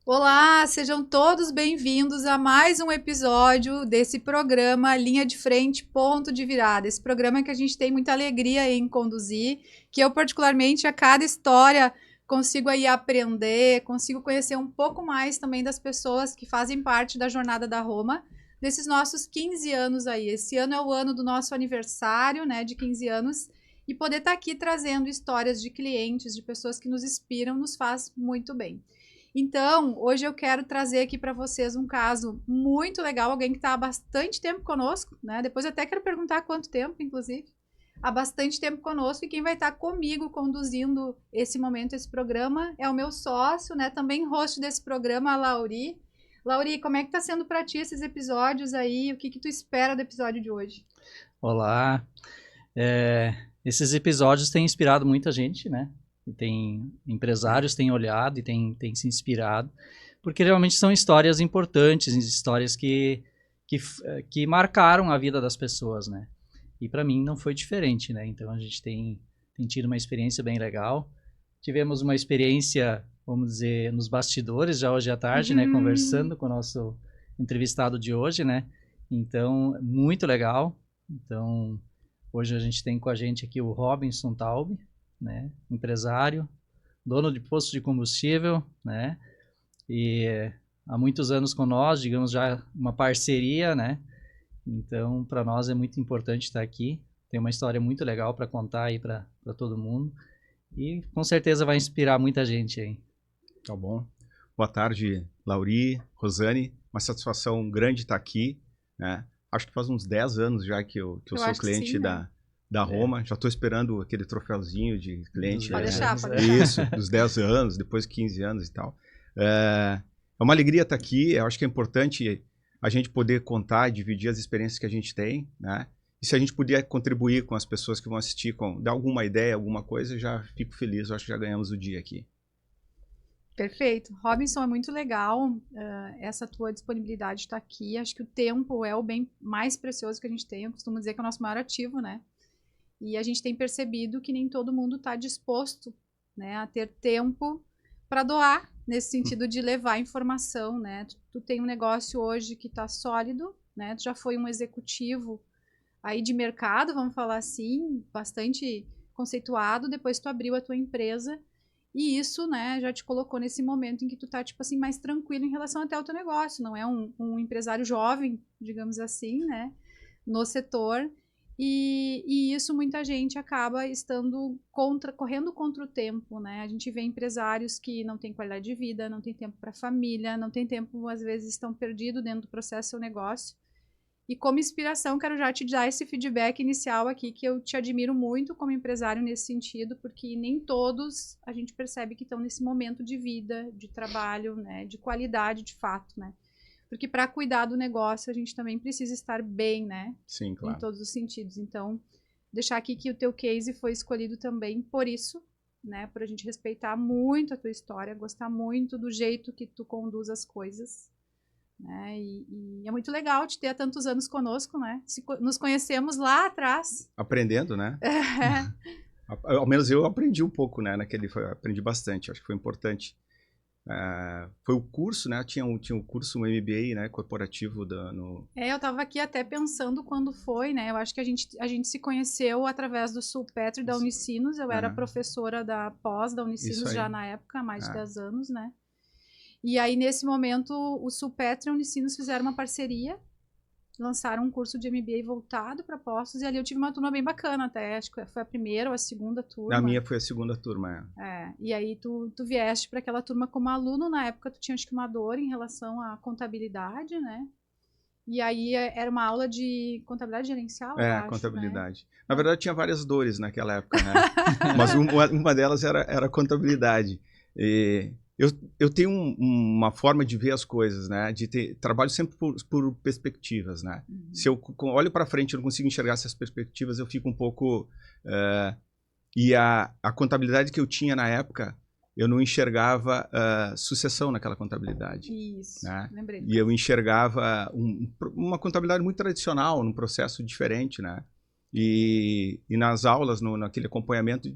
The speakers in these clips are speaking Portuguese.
Olá, sejam todos bem-vindos a mais um episódio desse programa Linha de Frente, Ponto de Virada. Esse programa que a gente tem muita alegria em conduzir, que eu particularmente a cada história consigo aí aprender, consigo conhecer um pouco mais também das pessoas que fazem parte da Jornada da Roma, desses nossos 15 anos aí. Esse ano é o ano do nosso aniversário, né, de 15 anos, e poder estar aqui trazendo histórias de clientes, de pessoas que nos inspiram, nos faz muito bem. Então, hoje eu quero trazer aqui para vocês um caso muito legal, alguém que está há bastante tempo conosco, né? Depois eu até quero perguntar quanto tempo, inclusive. Há bastante tempo conosco, e quem vai estar comigo conduzindo esse momento, esse programa, é o meu sócio, né? Também host desse programa, a Lauri. Lauri, como é que está sendo para ti esses episódios aí? O que tu espera do episódio de hoje? Olá! Esses episódios têm inspirado muita gente, né? Empresários têm olhado e têm se inspirado, porque realmente são histórias importantes, histórias que marcaram a vida das pessoas, né? E para mim não foi diferente, né? Então a gente tem tido uma experiência bem legal. Tivemos uma experiência, vamos dizer, nos bastidores já hoje à tarde, né? Conversando com o nosso entrevistado de hoje, né? Então, muito legal. Então, hoje a gente tem com a gente aqui o Robinson Taube, né, empresário, dono de posto de combustível, né, e há muitos anos com nós, digamos já uma parceria, né, então para nós é muito importante estar aqui, tem uma história muito legal para contar aí para todo mundo e com certeza vai inspirar muita gente aí. Tá bom. Boa tarde, Lauri, Rosane, uma satisfação grande estar aqui, né, acho que faz uns 10 anos já que eu sou cliente sim, né? da Roma, já estou esperando aquele troféuzinho de cliente. Pode deixar. Isso, dos 10 anos, depois 15 anos e tal. É uma alegria estar aqui, eu acho que é importante a gente poder contar e dividir as experiências que a gente tem, né? E se a gente puder contribuir com as pessoas que vão assistir, dar alguma ideia, alguma coisa, eu já fico feliz, eu acho que já ganhamos o dia aqui. Perfeito. Robinson, é muito legal essa tua disponibilidade de estar aqui. Acho que o tempo é o bem mais precioso que a gente tem. Eu costumo dizer que é o nosso maior ativo, né? E a gente tem percebido que nem todo mundo está disposto, né, a ter tempo para doar, nesse sentido de levar informação, né? Tu tem um negócio hoje que está sólido, né? Tu já foi um executivo aí de mercado, vamos falar assim, bastante conceituado, depois tu abriu a tua empresa e isso, né, já te colocou nesse momento em que tu tá, tipo assim, mais tranquilo em relação até ao teu negócio, não é um empresário jovem, digamos assim, né, no setor. E isso muita gente acaba correndo contra o tempo, né? A gente vê empresários que não têm qualidade de vida, não têm tempo para a família, não têm tempo, às vezes estão perdidos dentro do processo do seu negócio. E como inspiração, quero já te dar esse feedback inicial aqui, que eu te admiro muito como empresário nesse sentido, porque nem todos a gente percebe que estão nesse momento de vida, de trabalho, né? De qualidade de fato, né? Porque para cuidar do negócio, a gente também precisa estar bem, né? Sim, claro. Em todos os sentidos. Então, deixar aqui que o teu case foi escolhido também por isso, né? Por a gente respeitar muito a tua história, gostar muito do jeito que tu conduz as coisas, né? E é muito legal te ter há tantos anos conosco, né? Nos conhecemos lá atrás. Aprendendo, né? Ao menos eu aprendi um pouco, né? Aprendi bastante, acho que foi importante. Foi o curso, né? Tinha um curso, um MBA, né? Corporativo eu estava aqui até pensando quando foi, né? Eu acho que a gente se conheceu através do Sulpetro e da Unicinos. Eu era professora da pós da Unicinos já na época, há mais de 10 anos, né? E aí, nesse momento, o Sulpetro e a Unicinos fizeram uma parceria, lançaram um curso de MBA voltado para postos, e ali eu tive uma turma bem bacana até, acho que foi a primeira ou a segunda turma. A minha foi a segunda turma, e aí tu vieste para aquela turma como aluno, na época tu tinha acho que uma dor em relação à contabilidade, né? E aí era uma aula de contabilidade gerencial, eu acho, contabilidade. Né? Na verdade tinha várias dores naquela época, né? Mas uma delas era contabilidade. E eu tenho uma forma de ver as coisas, né? Trabalho sempre por perspectivas, né? Se eu olho para frente e não consigo enxergar essas perspectivas, eu fico um pouco... E a contabilidade que eu tinha na época, eu não enxergava sucessão naquela contabilidade. Isso, né? Lembrei. E eu enxergava uma contabilidade muito tradicional, num processo diferente, né? E nas aulas, naquele acompanhamento,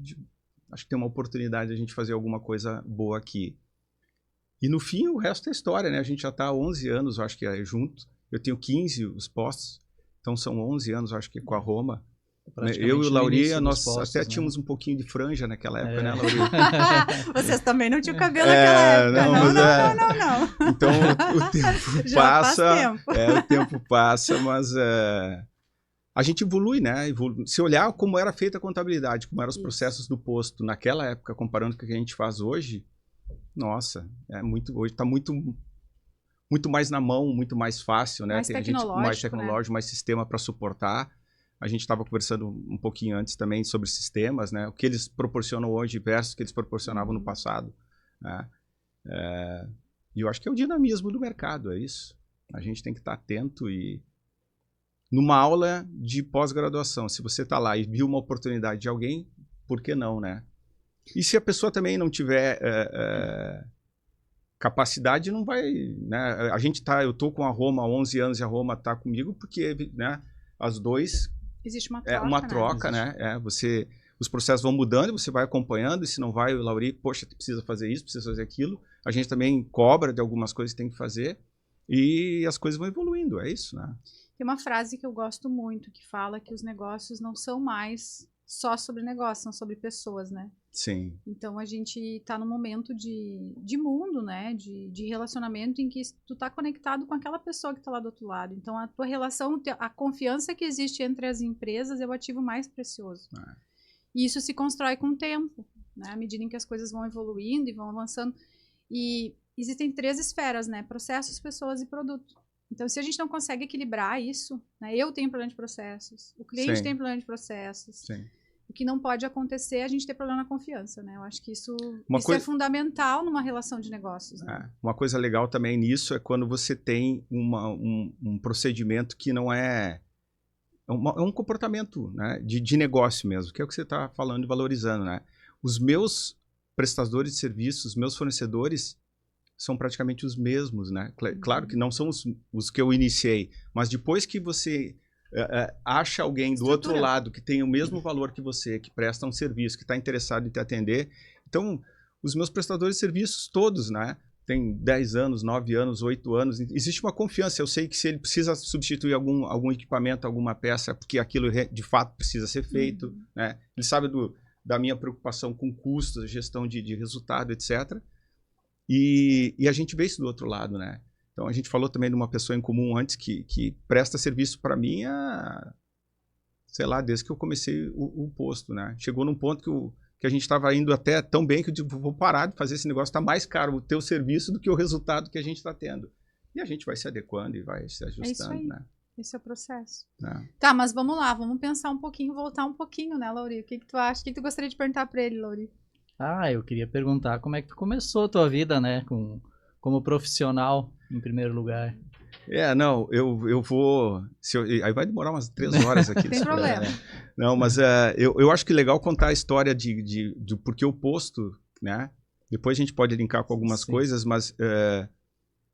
acho que tem uma oportunidade de a gente fazer alguma coisa boa aqui. E no fim, o resto é história, né? A gente já está há 11 anos, acho que junto. Eu tenho 15 os postos, então são 11 anos, acho que com a Roma. Eu e o Lauri, nós até tínhamos um pouquinho de franja naquela época, né, Lauri? Vocês também não tinham cabelo naquela época, não. Então o tempo passa, o tempo passa, mas a gente evolui, né? Se olhar como era feita a contabilidade, como eram os processos do posto naquela época, comparando com o que a gente faz hoje, nossa, hoje está muito mais na mão, muito mais fácil, né? Mais mais tecnológico, mais sistema para suportar. A gente estava conversando um pouquinho antes também sobre sistemas, né? O que eles proporcionam hoje versus o que eles proporcionavam no passado, né? E eu acho que é o dinamismo do mercado, é isso. A gente tem que estar atento e... Numa aula de pós-graduação, se você está lá e viu uma oportunidade de alguém, por que não, né? E se a pessoa também não tiver capacidade, não vai... Né? Eu estou com a Roma há 11 anos e a Roma está comigo porque, né, as dois... Existe uma troca, uma troca, né? Os processos vão mudando, você vai acompanhando, e se não vai, o Lauri, poxa, precisa fazer isso, precisa fazer aquilo. A gente também cobra de algumas coisas que tem que fazer e as coisas vão evoluindo, é isso, né? Tem uma frase que eu gosto muito, que fala que os negócios não são mais só sobre negócios, são sobre pessoas, né? Sim. Então, a gente está num momento de mundo, né? De relacionamento em que tu está conectado com aquela pessoa que está lá do outro lado. Então, a tua relação, a confiança que existe entre as empresas é o ativo mais precioso. E isso se constrói com o tempo, né? À medida em que as coisas vão evoluindo e vão avançando. E existem 3 esferas, né? Processos, pessoas e produto. Então, se a gente não consegue equilibrar isso, né? Eu tenho problema de processos, o cliente tem problema de processos. Sim. O que não pode acontecer é a gente ter problema na confiança, né? Eu acho que isso é fundamental numa relação de negócios. Né? Uma coisa legal também nisso é quando você tem um procedimento que não é um comportamento, né, de negócio mesmo, que é o que você está falando e valorizando, né? Os meus prestadores de serviços, os meus fornecedores são praticamente os mesmos, né? Claro que não são os que eu iniciei, mas depois que você acha alguém do outro lado que tem o mesmo valor que você, que presta um serviço, que está interessado em te atender. Então, os meus prestadores de serviços todos, né? Tem 10 anos, 9 anos, 8 anos. Existe uma confiança. Eu sei que se ele precisa substituir algum equipamento, alguma peça, é porque aquilo de fato precisa ser feito, né? Ele sabe da minha preocupação com custos, gestão de resultado, etc. E a gente vê isso do outro lado, né? Então, a gente falou também de uma pessoa em comum antes que presta serviço para mim sei lá, desde que eu comecei o posto, né? Chegou num ponto que a gente estava indo até tão bem que eu digo, vou parar de fazer esse negócio, está mais caro o teu serviço do que o resultado que a gente está tendo. E a gente vai se adequando e vai se ajustando, isso aí. Né? Esse é o processo. Tá, mas vamos lá, vamos pensar um pouquinho, voltar um pouquinho, né, Lauri? O que tu acha? O que tu gostaria de perguntar para ele, Lauri? Eu queria perguntar como é que tu começou a tua vida, né, como profissional, em primeiro lugar. Não, eu vou... aí vai demorar umas 3 horas aqui. Tem problema. Não, mas eu acho que é legal contar a história de porque o posto, né? Depois a gente pode linkar com algumas coisas, mas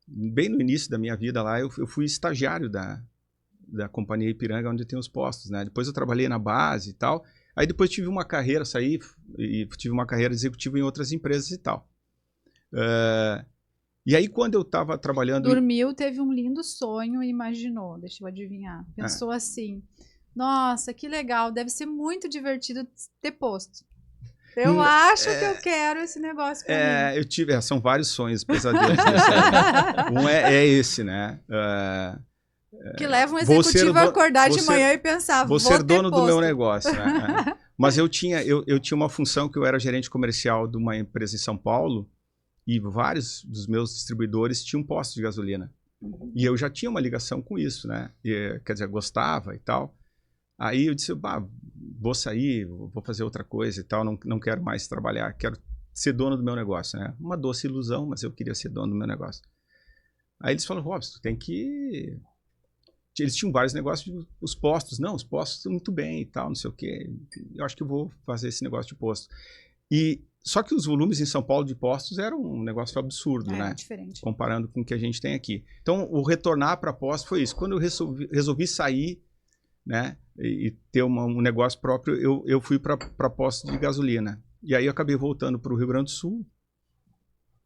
bem no início da minha vida lá, eu fui estagiário da companhia Ipiranga, onde tem os postos, né? Depois eu trabalhei na base e tal. Aí depois tive uma carreira, saí e tive uma carreira executiva em outras empresas e tal. E aí, quando eu estava trabalhando... Dormiu, teve um lindo sonho e imaginou, deixa eu adivinhar. Pensou assim, nossa, que legal, deve ser muito divertido ter posto. Eu acho que eu quero esse negócio pra mim. Eu tive, são vários sonhos, pesadelos. Um é esse, né? Que leva um executivo a acordar de manhã e pensar, vou ser dono do meu negócio, né? Mas eu tinha uma função que eu era gerente comercial de uma empresa em São Paulo, e vários dos meus distribuidores tinham postos de gasolina. E eu já tinha uma ligação com isso, né? Quer dizer, gostava e tal. Aí eu disse, vou sair, vou fazer outra coisa e tal, não quero mais trabalhar, quero ser dono do meu negócio, né? Uma doce ilusão, mas eu queria ser dono do meu negócio. Aí eles falaram, Robson, tu tem que... Eles tinham vários negócios, os postos. Não, os postos estão muito bem e tal, não sei o quê. Eu acho que eu vou fazer esse negócio de posto. Só que os volumes em São Paulo de postos eram um negócio absurdo, né? Diferente. Comparando com o que a gente tem aqui. Então, o retornar para postos foi isso. Quando eu resolvi sair, né, e ter um negócio próprio, eu fui para posto de gasolina. E aí eu acabei voltando para o Rio Grande do Sul.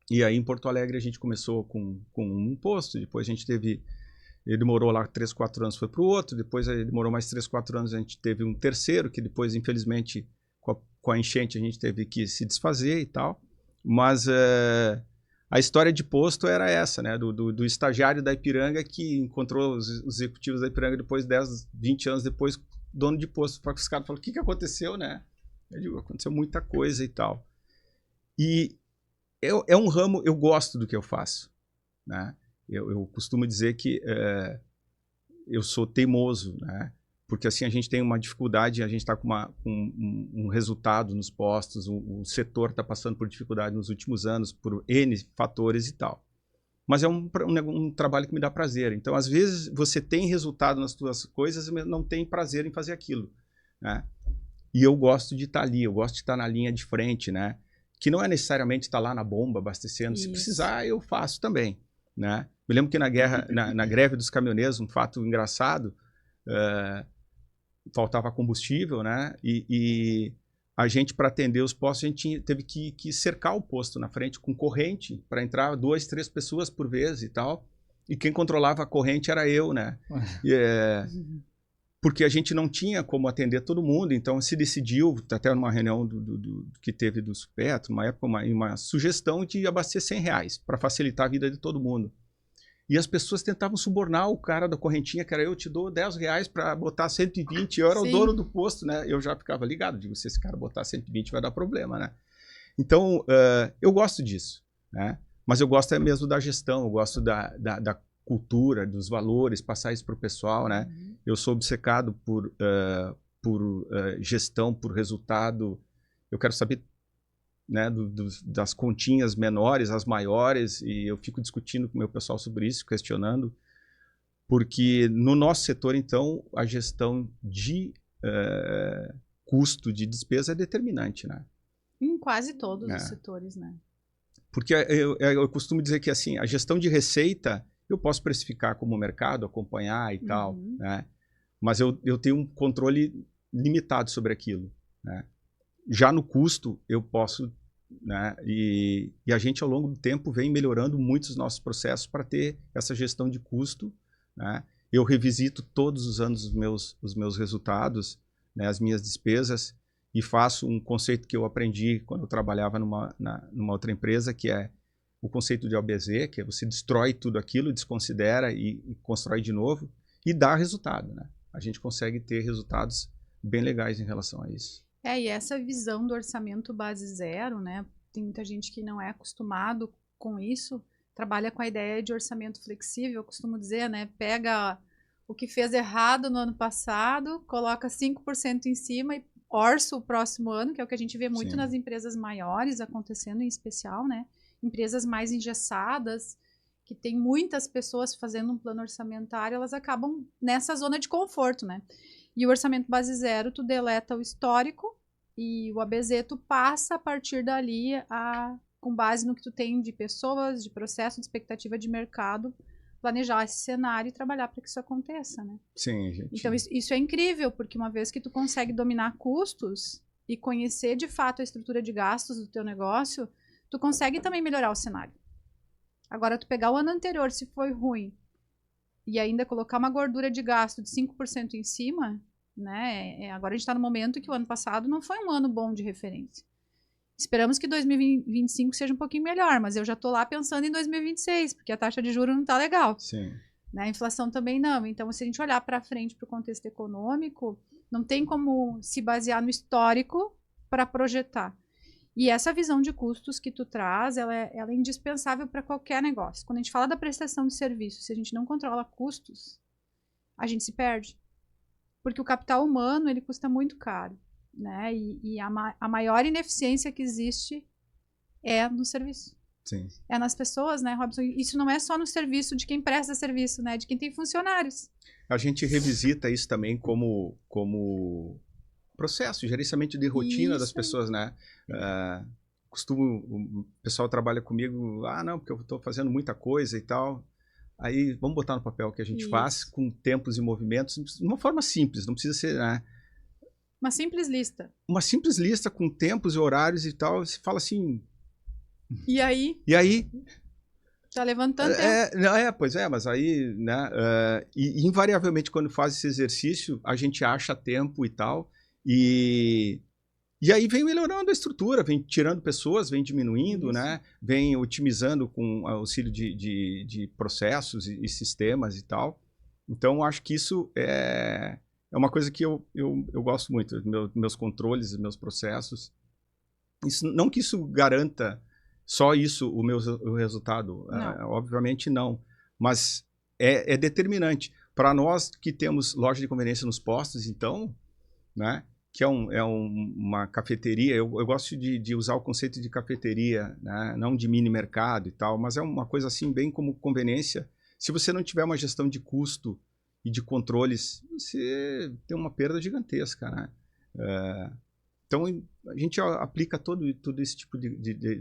E aí em Porto Alegre a gente começou com um posto, depois a gente teve... Ele demorou lá 3, 4 anos, foi para o outro, depois ele demorou mais 3, 4 anos, a gente teve um terceiro, que depois, infelizmente, com a enchente a gente teve que se desfazer e tal. Mas a história de posto era essa, né? Do estagiário da Ipiranga que encontrou os executivos da Ipiranga depois, 10, 20 anos depois, dono de posto. Os caras falaram, o que aconteceu, né? Eu digo, aconteceu muita coisa e tal. E é um ramo, eu gosto do que eu faço, né? Eu costumo dizer que eu sou teimoso, né? Porque assim a gente tem uma dificuldade, a gente está com um resultado nos postos, o setor está passando por dificuldade nos últimos anos, por N fatores e tal. Mas é um trabalho que me dá prazer. Então, às vezes, você tem resultado nas suas coisas, mas não tem prazer em fazer aquilo, né? E eu gosto de estar ali, eu gosto de estar na linha de frente, né? Que não é necessariamente estar lá na bomba, abastecendo. Se precisar, eu faço também, né? Me lembro que na greve dos caminhoneiros, um fato engraçado, faltava combustível, né? E a gente, para atender os postos, a gente teve que cercar o posto na frente com corrente para entrar 2, 3 pessoas por vez e tal. E quem controlava a corrente era eu, né? Porque a gente não tinha como atender todo mundo, então se decidiu, até numa reunião que teve do Supetro, uma época, uma sugestão de abastecer R$100 para facilitar a vida de todo mundo. E as pessoas tentavam subornar o cara da correntinha, que era eu te dou R$10 para botar 120, eu era o dono do posto, né? Eu já ficava ligado, digo, se esse cara botar 120 vai dar problema, né? Então, eu gosto disso, né? Mas eu gosto mesmo da gestão, eu gosto da cultura, dos valores, passar isso para o pessoal, né? Eu sou obcecado por gestão, por resultado. Eu quero saber, né, das continhas menores às maiores, e eu fico discutindo com o meu pessoal sobre isso, questionando, porque no nosso setor, então, a gestão de custo de despesa é determinante, né? Em quase todos os setores, né? Porque eu costumo dizer que assim, a gestão de receita eu posso precificar como mercado, acompanhar e tal, né? Mas eu tenho um controle limitado sobre aquilo, né? Já no custo, eu posso, né? E a gente, ao longo do tempo, vem melhorando muito os nossos processos para ter essa gestão de custo, né? Eu revisito todos os anos os meus resultados, né? As minhas despesas, e faço um conceito que eu aprendi quando eu trabalhava numa outra empresa, que é o conceito de OBZ, que é você destrói tudo aquilo, desconsidera e constrói de novo, e dá resultado, né? A gente consegue ter resultados bem legais em relação a isso. E essa visão do orçamento base zero, né? Tem muita gente que não é acostumado com isso, trabalha com a ideia de orçamento flexível, eu costumo dizer, né? Pega o que fez errado no ano passado, coloca 5% em cima e orça o próximo ano, que é o que a gente vê muito nas empresas maiores acontecendo em especial, né? Empresas mais engessadas, que tem muitas pessoas fazendo um plano orçamentário, elas acabam nessa zona de conforto, né? E o orçamento base zero, tu deleta o histórico e o ABZ tu passa a partir dali com base no que tu tem de pessoas, de processo, de expectativa de mercado, planejar esse cenário e trabalhar para que isso aconteça, né? Sim, gente. Então isso é incrível, porque uma vez que tu consegue dominar custos e conhecer de fato a estrutura de gastos do teu negócio, tu consegue também melhorar o cenário. Agora, tu pegar o ano anterior, se foi ruim, e ainda colocar uma gordura de gasto de 5% em cima, né? Agora a gente está no momento que o ano passado não foi um ano bom de referência. Esperamos que 2025 seja um pouquinho melhor, mas eu já estou lá pensando em 2026, porque a taxa de juros não está legal. Sim. Né? A inflação também não. Então, se a gente olhar para frente para o contexto econômico, não tem como se basear no histórico para projetar. E essa visão de custos que tu traz, ela é indispensável para qualquer negócio. Quando a gente fala da prestação de serviço, se a gente não controla custos, a gente se perde. Porque o capital humano, ele custa muito caro, né? E a maior ineficiência que existe é no serviço. Sim. É nas pessoas, né, Robson? Isso não é só no serviço de quem presta serviço, né? De quem tem funcionários. A gente revisita isso também como processo, gerenciamento de rotina das pessoas, né? O pessoal trabalha comigo, não, porque eu estou fazendo muita coisa e tal. Aí vamos botar no papel o que a gente Isso. faz com tempos e movimentos, de uma forma simples, não precisa ser, né? Uma simples lista. Uma simples lista com tempos e horários e tal, você fala assim, E aí, e aí... tá levantando tempo. Pois é, mas aí, né, e invariavelmente quando faz esse exercício, a gente acha tempo e tal, e aí vem melhorando a estrutura, vem tirando pessoas, vem diminuindo, né, vem otimizando com auxílio de processos e sistemas e tal. Então, acho que isso é uma coisa que eu gosto muito, meus controles, meus processos. Isso, não que isso garanta só isso o resultado, obviamente não, mas é determinante. Para nós que temos loja de conveniência nos postos, então, né, que é uma cafeteria, eu gosto de usar o conceito de cafeteria, né, não de mini mercado e tal, mas é uma coisa assim bem como conveniência. Se você não tiver uma gestão de custo e de controles, você tem uma perda gigantesca, né? Então, a gente aplica todo esse tipo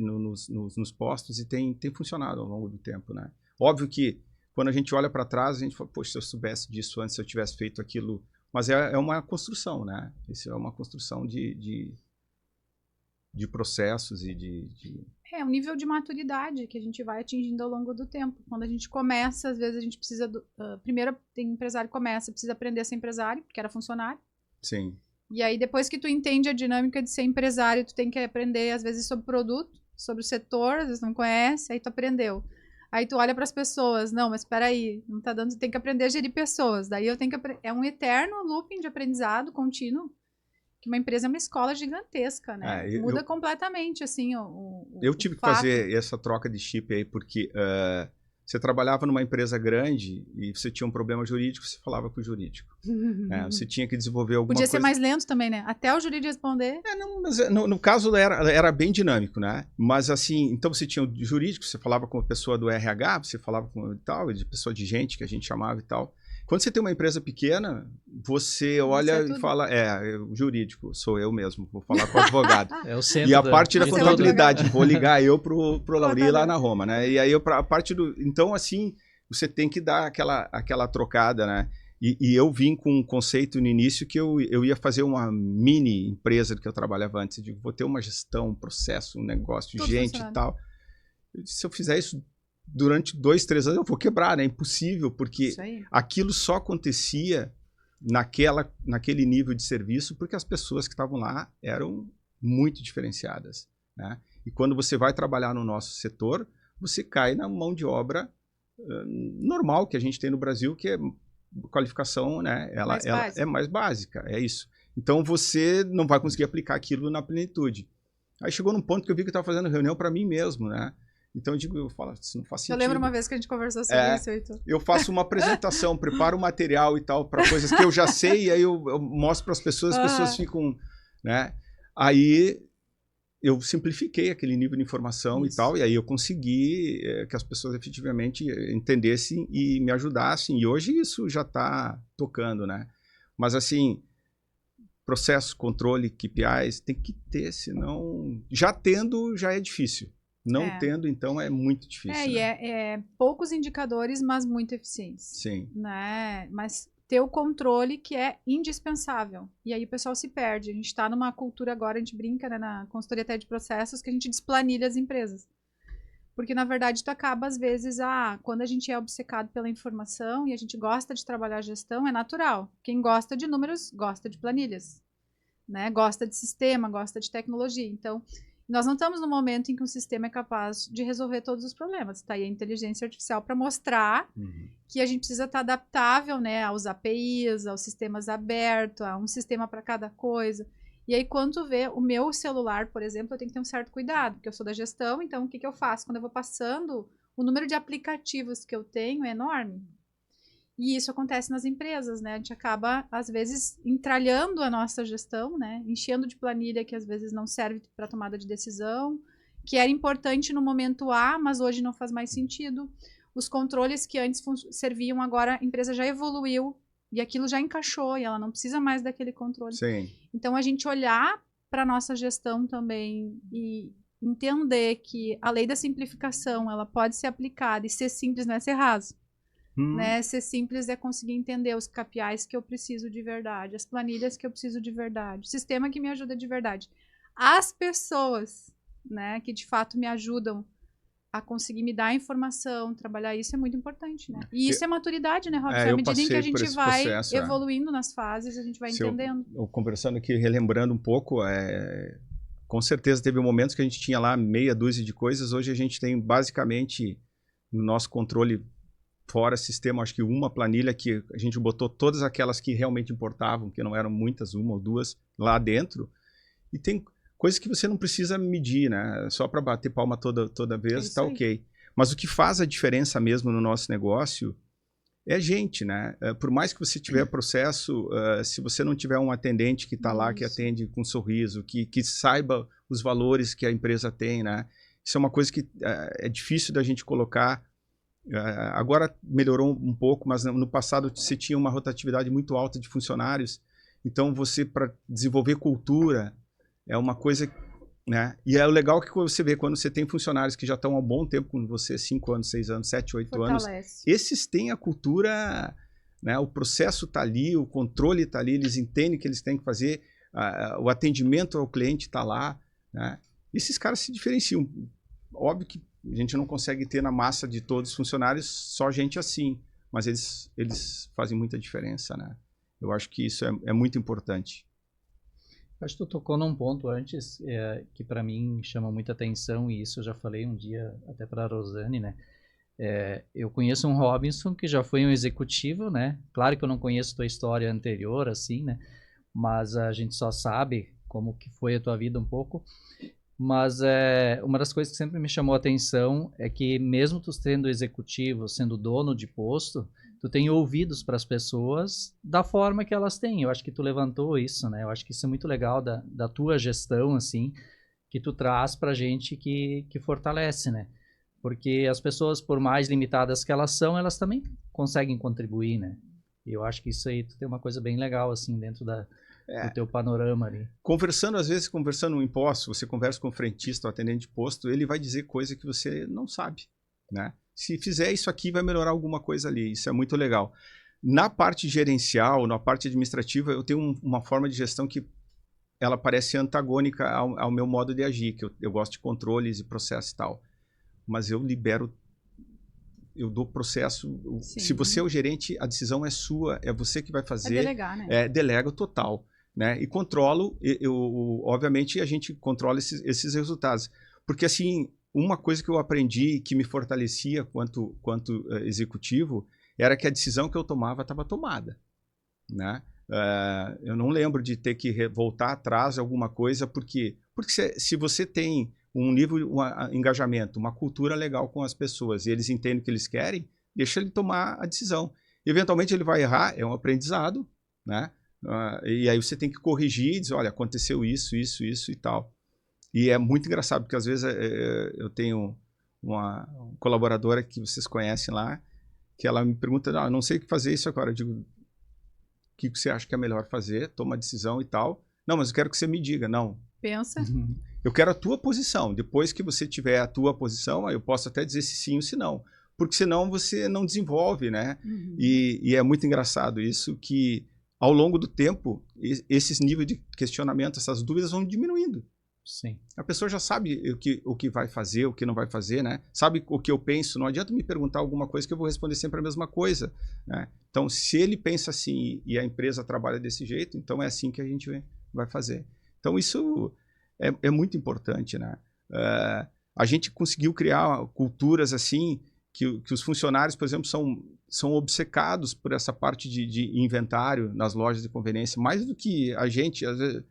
nos postos e tem funcionado ao longo do tempo, né? Óbvio que quando a gente olha para trás, a gente fala, poxa, se eu soubesse disso antes, se eu tivesse feito aquilo... Mas é uma construção, né? Isso é uma construção de processos e É um nível de maturidade que a gente vai atingindo ao longo do tempo. Quando a gente começa, às vezes a gente precisa... primeiro, tem empresário que começa, precisa aprender a ser empresário, porque era funcionário. Sim. E aí, depois que tu entende a dinâmica de ser empresário, tu tem que aprender, às vezes, sobre produto, sobre o setor, às vezes não conhece, aí tu aprendeu. Aí tu olha para as pessoas, não, mas espera aí, não tá dando, tu tem que aprender a gerir pessoas. Daí eu tenho que é um eterno looping de aprendizado contínuo, que uma empresa é uma escola gigantesca, né? Muda completamente, assim, eu tive que fazer essa troca de chip aí, porque você trabalhava numa empresa grande e você tinha um problema jurídico, você falava com o jurídico. Você tinha que desenvolver alguma coisa... Podia ser mais lento também, né? Até o jurídico responder. Não, mas no caso era bem dinâmico, né? Mas assim, então você tinha o jurídico, você falava com a pessoa do RH, você falava com tal, de pessoa de gente que a gente chamava e tal. Quando você tem uma empresa pequena, você olha e fala, o jurídico, sou eu mesmo, vou falar com o advogado. É o centro e a parte da contabilidade, vou ligar eu pro Lauri lá na Roma, né? E aí a parte do... Então, assim, você tem que dar aquela trocada, né? E eu vim com um conceito no início que eu ia fazer uma mini empresa que eu trabalhava antes. Eu digo, vou ter uma gestão, um processo, um negócio, tudo gente e tal. Se eu fizer isso durante 2, 3 anos, eu vou quebrar, né? É impossível, porque aquilo só acontecia naquele nível de serviço porque as pessoas que estavam lá eram muito diferenciadas, né? E quando você vai trabalhar no nosso setor, você cai na mão de obra normal que a gente tem no Brasil, que é qualificação, né? Ela é mais básica, é isso. Então você não vai conseguir aplicar aquilo na plenitude. Aí chegou num ponto que eu vi que eu estava fazendo reunião para mim mesmo, né? Então eu falo, isso não faz sentido. Eu lembro uma vez que a gente conversou sobre isso, Heitor. Eu faço uma apresentação, preparo o material e tal para coisas que eu já sei, e aí eu mostro para as pessoas ficam, né? Aí eu simplifiquei aquele nível de informação e tal, e aí eu consegui que as pessoas efetivamente entendessem e me ajudassem, e hoje isso já está tocando, né? Mas assim, processo, controle, KPIs, tem que ter, senão... Já tendo, já é difícil. Não tendo, então, é muito difícil. E é poucos indicadores, mas muito eficientes. Sim. Né? Mas ter o controle que é indispensável. E aí o pessoal se perde. A gente está numa cultura agora, a gente brinca, né, na consultoria até de processos, que a gente desplanilha as empresas. Porque, na verdade, tu acaba, às vezes, quando a gente é obcecado pela informação e a gente gosta de trabalhar a gestão, é natural. Quem gosta de números, gosta de planilhas. Né? Gosta de sistema, gosta de tecnologia. Então, nós não estamos no momento em que um sistema é capaz de resolver todos os problemas. Está aí a inteligência artificial para mostrar que a gente precisa estar adaptável, né, aos APIs, aos sistemas abertos, a um sistema para cada coisa. E aí, quando tu vê o meu celular, por exemplo, eu tenho que ter um certo cuidado, porque eu sou da gestão, então o que eu faço? Quando eu vou passando, o número de aplicativos que eu tenho é enorme. E isso acontece nas empresas, né? A gente acaba, às vezes, entralhando a nossa gestão, né? Enchendo de planilha que às vezes não serve para tomada de decisão, que era importante no momento A, mas hoje não faz mais sentido. Os controles que antes serviam, agora a empresa já evoluiu e aquilo já encaixou e ela não precisa mais daquele controle. Sim. Então, a gente olhar para a nossa gestão também e entender que a lei da simplificação, ela pode ser aplicada e ser simples, não é ser raso. né? Ser simples é conseguir entender os KPIs que eu preciso de verdade, as planilhas que eu preciso de verdade, o sistema que me ajuda de verdade. As pessoas, né, que de fato me ajudam a conseguir me dar informação, trabalhar isso é muito importante, né? E isso é maturidade, né, Robson? À medida em que a gente vai processo, evoluindo nas fases, a gente vai entendendo. Eu conversando aqui, relembrando um pouco, com certeza teve momentos que a gente tinha lá meia dúzia de coisas, hoje a gente tem basicamente no nosso controle fora sistema, acho que uma planilha que a gente botou todas aquelas que realmente importavam, que não eram muitas, uma ou duas, lá dentro, e tem coisas que você não precisa medir, né? Só para bater palma toda vez, tá ok. Mas o que faz a diferença mesmo no nosso negócio é gente, né? Por mais que você tiver processo, se você não tiver um atendente que está lá, que atende com um sorriso, que saiba os valores que a empresa tem, né? Isso é uma coisa que é difícil da gente colocar. Agora melhorou um pouco, mas no passado você tinha uma rotatividade muito alta de funcionários. Então você, para desenvolver cultura, é uma coisa, né? E é o legal que você vê quando você tem funcionários que já estão há um bom tempo com você, 5 anos, 6 anos, 7, 8 anos. Esses têm a cultura, né? O processo está ali, o controle está ali, eles entendem que eles têm que fazer, o atendimento ao cliente está lá, né? Esses caras se diferenciam. Óbvio que a gente não consegue ter na massa de todos os funcionários só gente assim, mas eles fazem muita diferença, né? Eu acho que isso é muito importante. Acho que tu tocou num ponto antes que para mim chama muita atenção, e isso eu já falei um dia até para a Rosane, né? Eu conheço um Robinson que já foi um executivo, né? Claro que eu não conheço tua história anterior, assim, né? Mas a gente só sabe como que foi a tua vida um pouco. Mas uma das coisas que sempre me chamou a atenção é que mesmo tu sendo executivo, sendo dono de posto, tu tem ouvidos para as pessoas da forma que elas têm. Eu acho que tu levantou isso, né? Eu acho que isso é muito legal da tua gestão, assim, que tu traz para a gente que fortalece, né? Porque as pessoas, por mais limitadas que elas são, elas também conseguem contribuir, né? E eu acho que isso aí tu tem uma coisa bem legal, assim, dentro do teu panorama ali. Às vezes conversando no imposto, você conversa com o frentista, o atendente de posto, ele vai dizer coisa que você não sabe, né? Se fizer isso aqui, vai melhorar alguma coisa ali. Isso é muito legal. Na parte gerencial, na parte administrativa, eu tenho uma forma de gestão que ela parece antagônica ao meu modo de agir, que eu gosto de controles e processos e tal. Mas eu libero, eu dou processo. Sim. Se você é o gerente, a decisão é sua, é você que vai fazer. É delegar, né? Delego total, né? E controlo, obviamente a gente controla esses resultados. Porque assim, uma coisa que eu aprendi que me fortalecia quanto executivo era que a decisão que eu tomava estava tomada, né? Eu não lembro de ter que voltar atrás de alguma coisa, porque se você tem um nível, um engajamento, uma cultura legal com as pessoas e eles entendem o que eles querem, deixa ele tomar a decisão. Eventualmente ele vai errar, é um aprendizado, né? E aí você tem que corrigir e dizer, olha, aconteceu isso e tal. E é muito engraçado, porque às vezes eu tenho uma colaboradora que vocês conhecem lá, que ela me pergunta, eu não sei o que fazer isso agora. Eu digo, o que você acha que é melhor fazer? Toma a decisão e tal. Não, mas eu quero que você me diga. Não. Pensa. Eu quero a tua posição. Depois que você tiver a tua posição, eu posso até dizer se sim ou se não. Porque senão você não desenvolve, né? E é muito engraçado isso, que ao longo do tempo, esses níveis de questionamento, essas dúvidas vão diminuindo. Sim. A pessoa já sabe o que vai fazer, o que não vai fazer, né? Sabe o que eu penso. Não adianta me perguntar alguma coisa que eu vou responder sempre a mesma coisa, né? Então, se ele pensa assim e a empresa trabalha desse jeito, então é assim que a gente vai fazer. Então, isso é muito importante, né? A gente conseguiu criar culturas assim que os funcionários, por exemplo, são obcecados por essa parte de inventário nas lojas de conveniência, mais do que a gente, às vezes,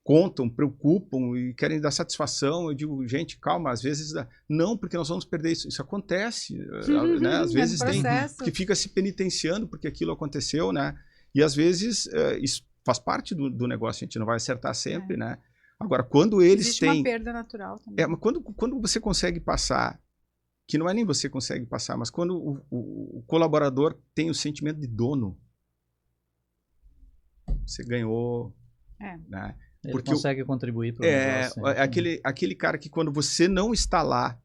contam, preocupam e querem dar satisfação. Eu digo, gente, calma, às vezes não, porque nós vamos perder isso. Isso acontece, né? Às vezes tem que fica se penitenciando porque aquilo aconteceu, né? E às vezes isso faz parte do negócio, a gente não vai acertar sempre, né? Agora, quando eles existe têm... uma perda natural também. Mas quando você consegue passar, que não é nem você consegue passar, mas quando o colaborador tem o sentimento de dono, você ganhou, né? Ele consegue contribuir para o negócio. Aquele cara que quando você não está lá,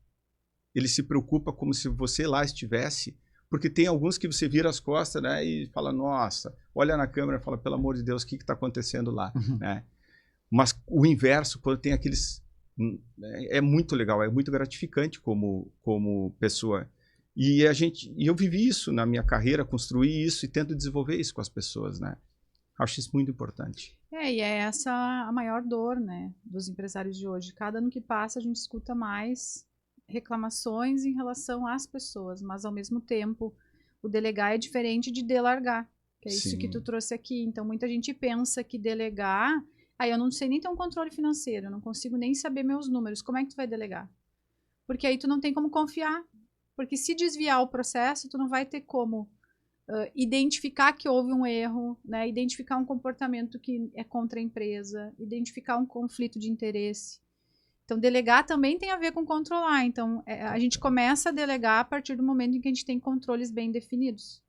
ele se preocupa como se você lá estivesse, porque tem alguns que você vira as costas, né, e fala, nossa, olha na câmera e fala, pelo amor de Deus, o que está acontecendo lá, né? Mas o inverso, quando tem aqueles... É muito legal, é muito gratificante como pessoa. E eu vivi isso na minha carreira, construí isso e tento desenvolver isso com as pessoas, né? Acho isso muito importante. E é essa a maior dor, né, dos empresários de hoje. Cada ano que passa a gente escuta mais reclamações em relação às pessoas, mas ao mesmo tempo o delegar é diferente de delargar, que é isso que tu trouxe aqui. Então muita gente pensa que delegar, eu não sei nem ter um controle financeiro, eu não consigo nem saber meus números, como é que tu vai delegar? Porque aí tu não tem como confiar, porque se desviar o processo, tu não vai ter como identificar que houve um erro, né? Identificar um comportamento que é contra a empresa, identificar um conflito de interesse. Então, delegar também tem a ver com controlar. Então, a gente começa a delegar a partir do momento em que a gente tem controles bem definidos.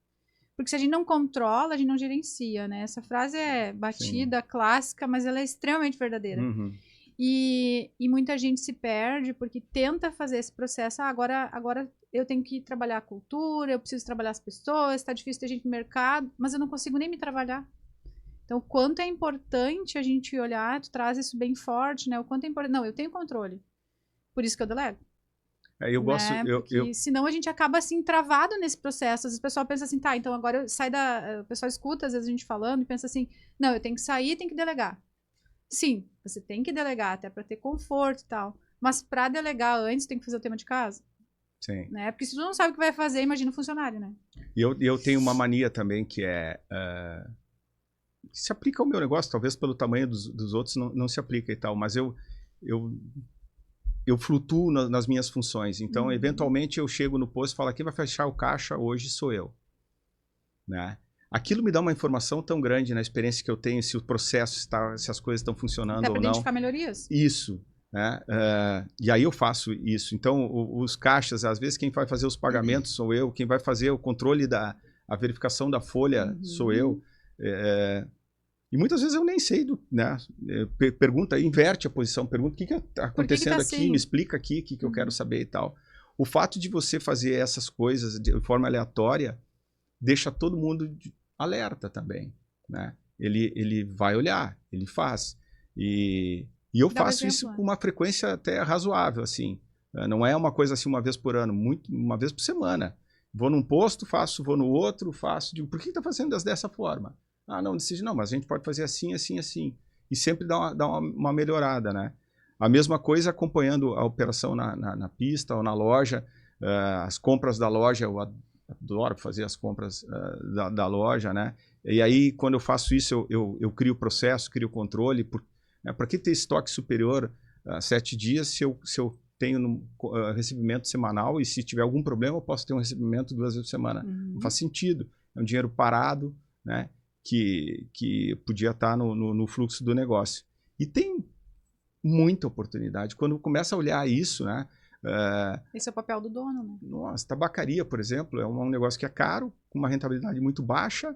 Porque se a gente não controla, a gente não gerencia, né? Essa frase é batida, clássica, mas ela é extremamente verdadeira. E muita gente se perde porque tenta fazer esse processo. Agora eu tenho que trabalhar a cultura, eu preciso trabalhar as pessoas, está difícil ter gente no mercado, mas eu não consigo nem me trabalhar. Então, o quanto é importante a gente olhar, tu traz isso bem forte, né? O quanto é importante. Não, eu tenho controle. Por isso que eu delego. Eu gosto... Porque senão a gente acaba assim, travado nesse processo. Às vezes o pessoal pensa assim, tá, então agora o pessoal escuta, às vezes a gente falando, e pensa assim, não, eu tenho que sair, tenho que delegar. Sim, você tem que delegar, até para ter conforto e tal. Mas para delegar antes, tem que fazer o tema de casa. Sim. Né? Porque se tu não sabe o que vai fazer, imagina o funcionário, né? E eu tenho uma mania também que é... que se aplica ao meu negócio, talvez pelo tamanho dos outros não se aplica e tal, mas eu flutuo nas minhas funções. Então, eventualmente, eu chego no posto e falo, quem vai fechar o caixa hoje sou eu. Né? Aquilo me dá uma informação tão grande na experiência que eu tenho, se o processo está, se as coisas estão funcionando ou não. Identificar melhorias. Isso. Né? E aí eu faço isso. Então, os caixas, às vezes quem vai fazer os pagamentos sou eu, quem vai fazer o controle a verificação da folha sou eu. E muitas vezes eu nem sei, né? Pergunta, inverte a posição, pergunta o que está acontecendo aqui, assim? Me explica aqui o que eu quero saber e tal. O fato de você fazer essas coisas de forma aleatória deixa todo mundo alerta também, né? Ele vai olhar, ele faz. E eu faço isso com uma frequência até razoável, assim. Não é uma coisa assim uma vez por ano, uma vez por semana. Vou num posto, faço, vou no outro, faço. Digo, por que está fazendo dessa forma? Ah, não, decide, não, mas a gente pode fazer assim, assim, assim. E sempre dá uma melhorada, né? A mesma coisa acompanhando a operação na pista ou na loja, as compras da loja, eu adoro fazer as compras da loja, né? E aí, quando eu faço isso, eu crio o processo, crio o controle. Para que ter estoque superior a 7 dias se eu tenho recebimento semanal e se tiver algum problema eu posso ter um recebimento 2 vezes por semana? Não faz sentido. É um dinheiro parado, né? Que podia estar no fluxo do negócio. E tem muita oportunidade. Quando começa a olhar isso, né? Esse é o papel do dono, né? Nossa, tabacaria, por exemplo, é um negócio que é caro, com uma rentabilidade muito baixa.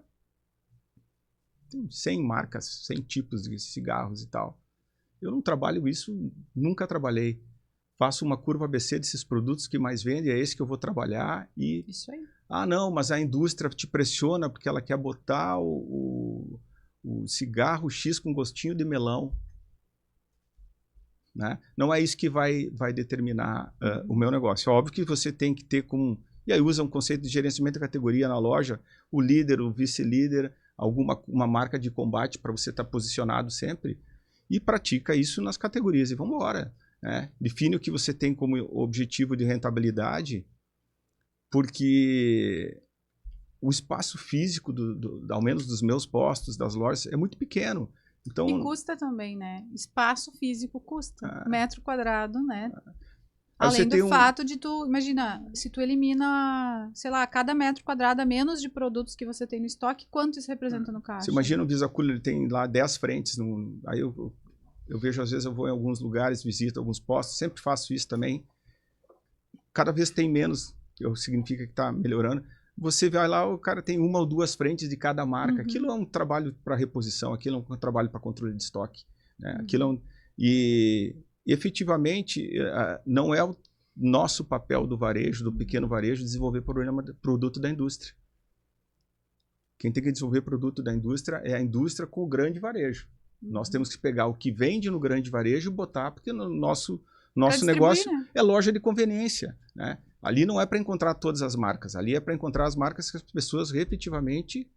Tem 100 marcas, 100 tipos de cigarros e tal. Eu não trabalho isso, nunca trabalhei. Faço uma curva ABC desses produtos que mais vendem, é esse que eu vou trabalhar e... Isso aí. Ah, não, mas a indústria te pressiona porque ela quer botar o cigarro X com gostinho de melão. Né? Não é isso que vai determinar o meu negócio. É óbvio que você tem que ter E aí usa um conceito de gerenciamento de categoria na loja, o líder, o vice-líder, uma marca de combate para você estar posicionado sempre e pratica isso nas categorias e vamos embora. Né? Define o que você tem como objetivo de rentabilidade, porque o espaço físico, ao menos dos meus postos, das lojas, é muito pequeno. Então, e custa também, né? Espaço físico custa. Metro quadrado, né? Além do fato de tu... Imagina, se tu elimina, sei lá, cada metro quadrado a menos de produtos que você tem no estoque, quanto isso representa no caixa? Você imagina o Visacooler, ele tem lá 10 frentes. Aí eu vejo, às vezes, eu vou em alguns lugares, visito alguns postos, sempre faço isso também. Cada vez tem menos, significa que está melhorando. Você vai lá, o cara tem 1 ou 2 frentes de cada marca. Aquilo é um trabalho para reposição, aquilo é um trabalho para controle de estoque. Né? Aquilo é e efetivamente, não é nosso papel do varejo, do pequeno varejo, desenvolver produto da indústria. Quem tem que desenvolver produto da indústria é a indústria com o grande varejo. Nós temos que pegar o que vende no grande varejo e botar, porque no nosso negócio, né? É loja de conveniência, né? Ali não é para encontrar todas as marcas, ali é para encontrar as marcas que as pessoas repetitivamente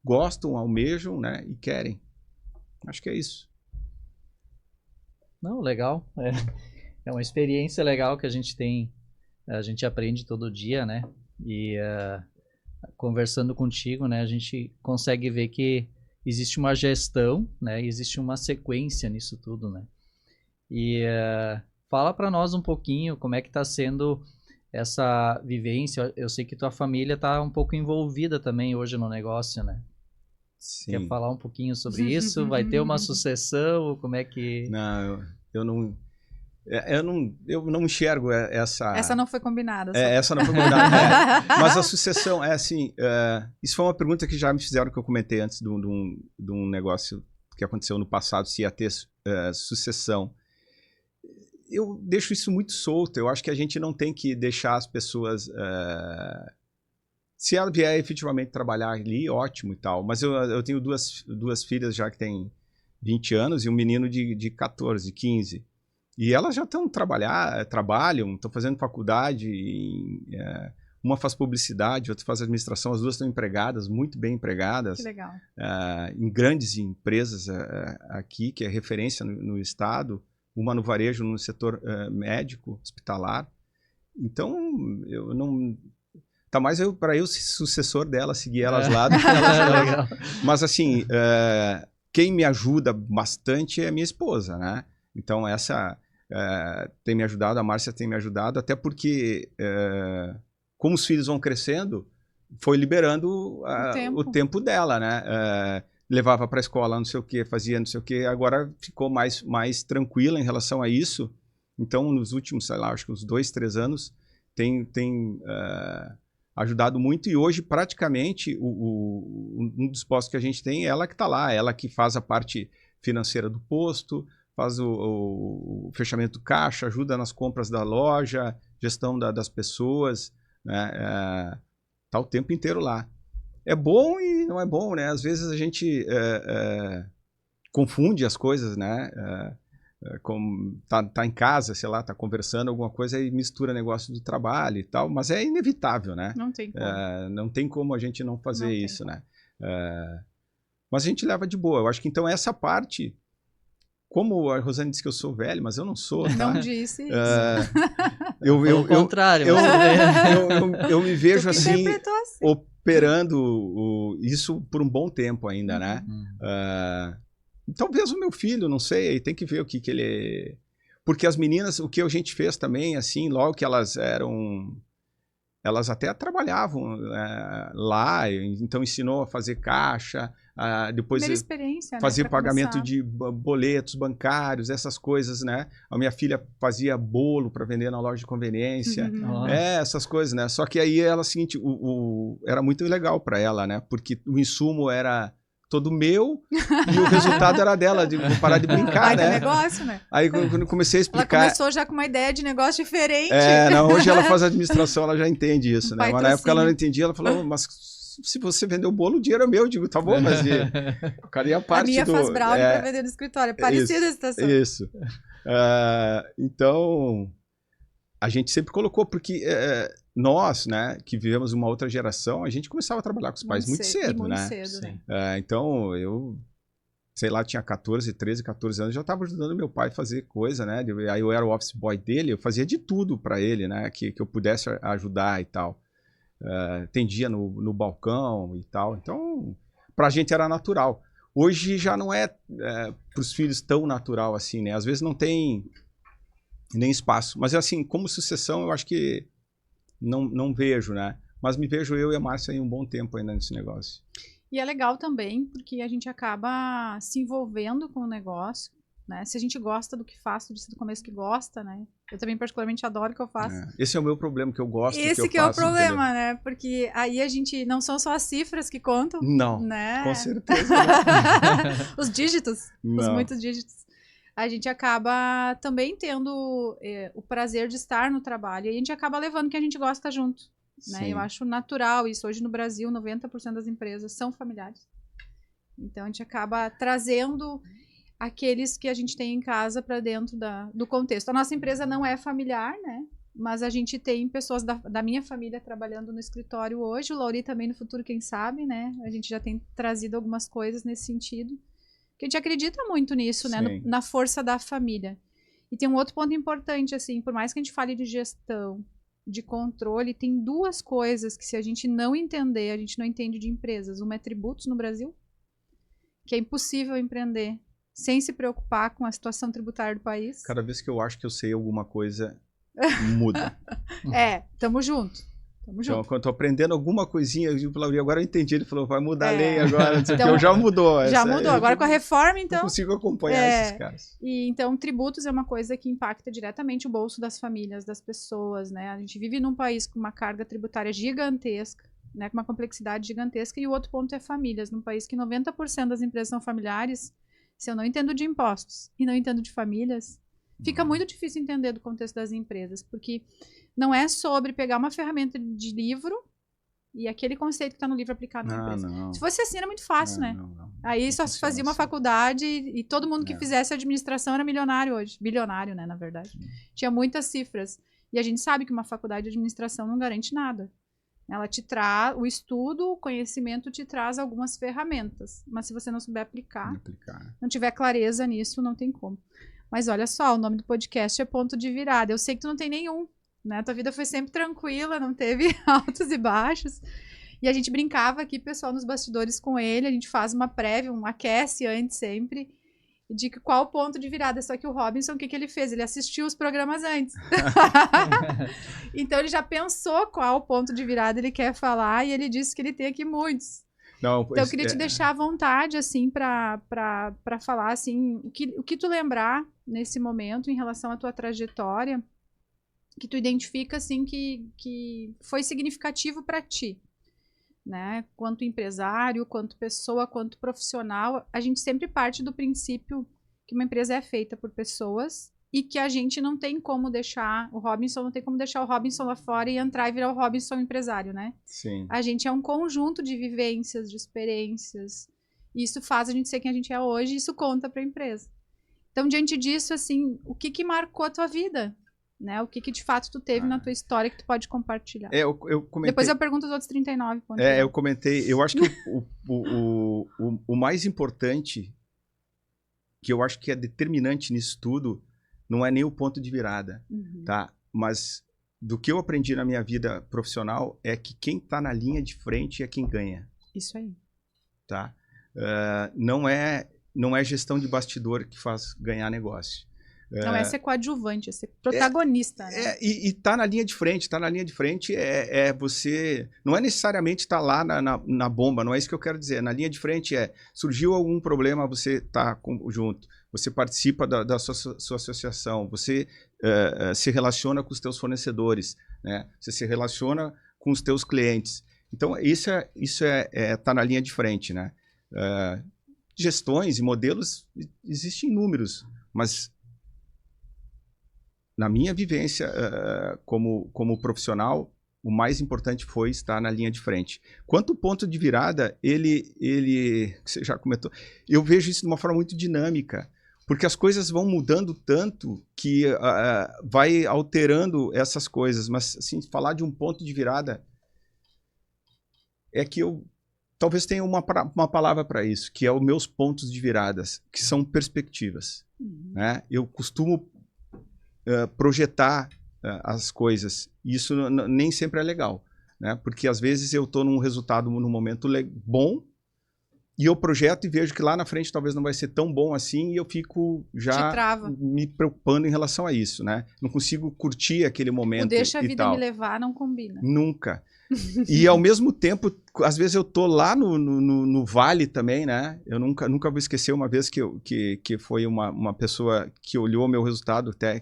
gostam, almejam, né? E querem. Acho que é isso. Não, legal. É uma experiência legal que a gente tem, a gente aprende todo dia, né? E conversando contigo, né, a gente consegue ver que existe uma gestão, né? Existe uma sequência nisso tudo, né? E fala para nós um pouquinho como é que está sendo essa vivência. Eu sei que tua família está um pouco envolvida também hoje no negócio, né? Sim. Quer falar um pouquinho sobre isso? Vai ter uma sucessão? Como é que... Não, eu não enxergo essa... Essa não foi combinada. Essa não foi combinada. Mas a sucessão é assim... isso foi uma pergunta que já me fizeram, que eu comentei antes de um negócio que aconteceu no passado, se ia ter sucessão. Eu deixo isso muito solto. Eu acho que a gente não tem que deixar as pessoas... se ela vier efetivamente trabalhar ali, ótimo e tal. Mas eu tenho duas filhas já que têm 20 anos e um menino de 14, 15. E elas já estão trabalham, estão fazendo faculdade. Uma faz publicidade, outra faz administração. As duas estão empregadas, muito bem empregadas. Que legal. Em grandes empresas aqui, que é referência no estado. Uma no varejo, no setor médico, hospitalar. Então, eu não... Tá mais para eu ser sucessor dela, seguir elas lá. Mas assim, quem me ajuda bastante é a minha esposa, né? Então essa tem me ajudado, a Márcia tem me ajudado, até porque como os filhos vão crescendo, foi liberando o tempo dela, né? Levava para a escola, não sei o que, fazia não sei o que, agora ficou mais tranquila em relação a isso. Então nos últimos, sei lá, acho que uns 2, 3 anos, tem ajudado muito, e hoje praticamente um dos postos que a gente tem é ela que está lá, ela que faz a parte financeira do posto, faz o fechamento do caixa, ajuda nas compras da loja, gestão das pessoas, né? Tá o tempo inteiro lá. É bom e não é bom, né? Às vezes a gente confunde as coisas, né? Como tá em casa, sei lá, tá conversando alguma coisa e mistura negócio do trabalho e tal, mas é inevitável, né? Não tem como. Não tem como a gente não fazer isso, né? Mas a gente leva de boa. Eu acho que então essa parte, como a Rosane disse que eu sou velho, mas eu não sou, tá? Não disse isso. Ao contrário. Eu me vejo assim, operando isso por um bom tempo ainda, né? Talvez o meu filho, não sei, tem que ver o que ele... Porque as meninas, o que a gente fez também, assim, logo que elas até trabalhavam lá, então ensinou a fazer caixa, depois fazer pagamento de boletos bancários, essas coisas, né? A minha filha fazia bolo para vender na loja de conveniência, essas coisas, né? Só que aí ela, seguinte, era muito legal para ela, né? Porque o insumo era todo meu e o resultado era dela, de parar de brincar, né? Negócio, né? Aí quando eu comecei a explicar... Ela começou já com uma ideia de negócio diferente. Não, hoje ela faz administração, ela já entende isso, né? Mas na época ela não entendia, ela falou, mas se você vender o bolo, o dinheiro é meu. Eu digo, tá bom, mas o cara ia parte a minha faz brownie para vender no escritório, é parecida a situação. Isso. Então, a gente sempre colocou, porque... nós, né, que vivemos uma outra geração, a gente começava a trabalhar com os pais muito cedo, né? Cedo, né? Então, eu, sei lá, tinha 13, 14 anos, já estava ajudando meu pai a fazer coisa, né? Aí eu era o office boy dele, eu fazia de tudo para ele, né? Que eu pudesse ajudar e tal. Atendia no balcão e tal. Então, pra gente era natural. Hoje já não é pros filhos tão natural assim, né? Às vezes não tem nem espaço. Mas, assim, como sucessão, eu acho que não vejo, né? Mas me vejo eu e a Márcia aí um bom tempo ainda nesse negócio. E é legal também, porque a gente acaba se envolvendo com o negócio, né? Se a gente gosta do que faz, tu disse do começo que gosta, né? Eu também particularmente adoro o que eu faço. Esse é o meu problema, que eu gosto do que eu faço. Esse que é o problema, entendeu? Né? Porque aí a gente, não são só as cifras que contam. Não, né? Com certeza não. Os dígitos, os muitos dígitos. a gente acaba também tendo o prazer de estar no trabalho. E a gente acaba levando o que a gente gosta junto. Né? Eu acho natural isso. Hoje no Brasil, 90% das empresas são familiares. Então, a gente acaba trazendo aqueles que a gente tem em casa para dentro do contexto. A nossa empresa não é familiar, né? Mas a gente tem pessoas da minha família trabalhando no escritório hoje. O Lauri também no futuro, quem sabe, né? A gente já tem trazido algumas coisas nesse sentido. Que a gente acredita muito nisso, né? Na força da família. E tem um outro ponto importante, assim, por mais que a gente fale de gestão, de controle, tem duas coisas que se a gente não entender, a gente não entende de empresas. Uma é tributos no Brasil, que é impossível empreender sem se preocupar com a situação tributária do país. Cada vez que eu acho que eu sei alguma coisa, muda. Tamo junto. Então, quando eu tô aprendendo alguma coisinha, eu digo pro Lauri, agora eu entendi. Ele falou, vai mudar a lei agora, não sei o que. Já mudou. Já mudou. Agora com a reforma, então... Não consigo acompanhar esses caras. E, então, tributos é uma coisa que impacta diretamente o bolso das famílias, das pessoas, né? A gente vive num país com uma carga tributária gigantesca, né? Com uma complexidade gigantesca. E o outro ponto é famílias. Num país que 90% das empresas são familiares, se eu não entendo de impostos e não entendo de famílias, fica muito difícil entender do contexto das empresas, porque não é sobre pegar uma ferramenta de livro e aquele conceito que está no livro aplicado na empresa. Não. Se fosse assim, era muito fácil, né? Aí só se fazia uma faculdade e todo mundo que fizesse administração era milionário hoje. Bilionário, né, na verdade. Tinha muitas cifras. E a gente sabe que uma faculdade de administração não garante nada. Ela te traz, o estudo, o conhecimento te traz algumas ferramentas. Mas se você não souber aplicar, não tiver clareza nisso, não tem como. Mas olha só, o nome do podcast é Ponto de Virada. Eu sei que tu não tem nenhum, né? Tua vida foi sempre tranquila, não teve altos e baixos. E a gente brincava aqui, pessoal, nos bastidores com ele. A gente faz uma prévia, um aquece antes sempre, de qual o ponto de virada. Só que o Robinson, o que ele fez? Ele assistiu os programas antes. Então, ele já pensou qual o ponto de virada ele quer falar e ele disse que ele tem aqui muitos. Não, então, eu queria te deixar à vontade, assim, para falar, assim, o que tu lembrar nesse momento em relação à tua trajetória, que tu identifica, assim, que foi significativo para ti, né? Quanto empresário, quanto pessoa, quanto profissional, a gente sempre parte do princípio que uma empresa é feita por pessoas e que a gente não tem como deixar o Robinson lá fora e entrar e virar o Robinson empresário, né? Sim. A gente é um conjunto de vivências, de experiências. E isso faz a gente ser quem a gente é hoje e isso conta para a empresa. Então, diante disso, assim, o que marcou a tua vida? Né? O que de fato tu teve na tua história que tu pode compartilhar? Eu comentei... Depois eu pergunto os outros 39 pontos. Eu comentei. Eu acho que o mais importante, que eu acho que é determinante nisso tudo, não é nem o ponto de virada, tá? Mas do que eu aprendi na minha vida profissional é que quem está na linha de frente é quem ganha. Isso aí. Tá? Não é gestão de bastidor que faz ganhar negócio. Não é ser coadjuvante, é ser protagonista. Né? E tá na linha de frente. Tá na linha de frente é você... Não é necessariamente estar lá na bomba, não é isso que eu quero dizer. Na linha de frente surgiu algum problema, você tá junto. Você participa da sua associação, você se relaciona com os teus fornecedores, né? Você se relaciona com os teus clientes. Então, isso tá na linha de frente, né? Gestões e modelos existem inúmeros, mas na minha vivência como profissional, o mais importante foi estar na linha de frente. Quanto ao ponto de virada, você já comentou, eu vejo isso de uma forma muito dinâmica, porque as coisas vão mudando tanto que vai alterando essas coisas. Mas, assim, falar de um ponto de virada é que eu talvez tenha uma palavra para isso, que é os meus pontos de viradas, que são perspectivas. Né? Eu costumo projetar as coisas. E isso nem sempre é legal, né? Porque às vezes eu estou num resultado, num momento bom, e eu projeto e vejo que lá na frente talvez não vai ser tão bom assim, e eu fico já me preocupando em relação a isso, né? Não consigo curtir aquele momento. O deixa a vida me levar não combina. Nunca. E ao mesmo tempo, às vezes eu tô lá no vale também, né? Eu nunca vou esquecer uma vez que foi uma pessoa que olhou meu resultado até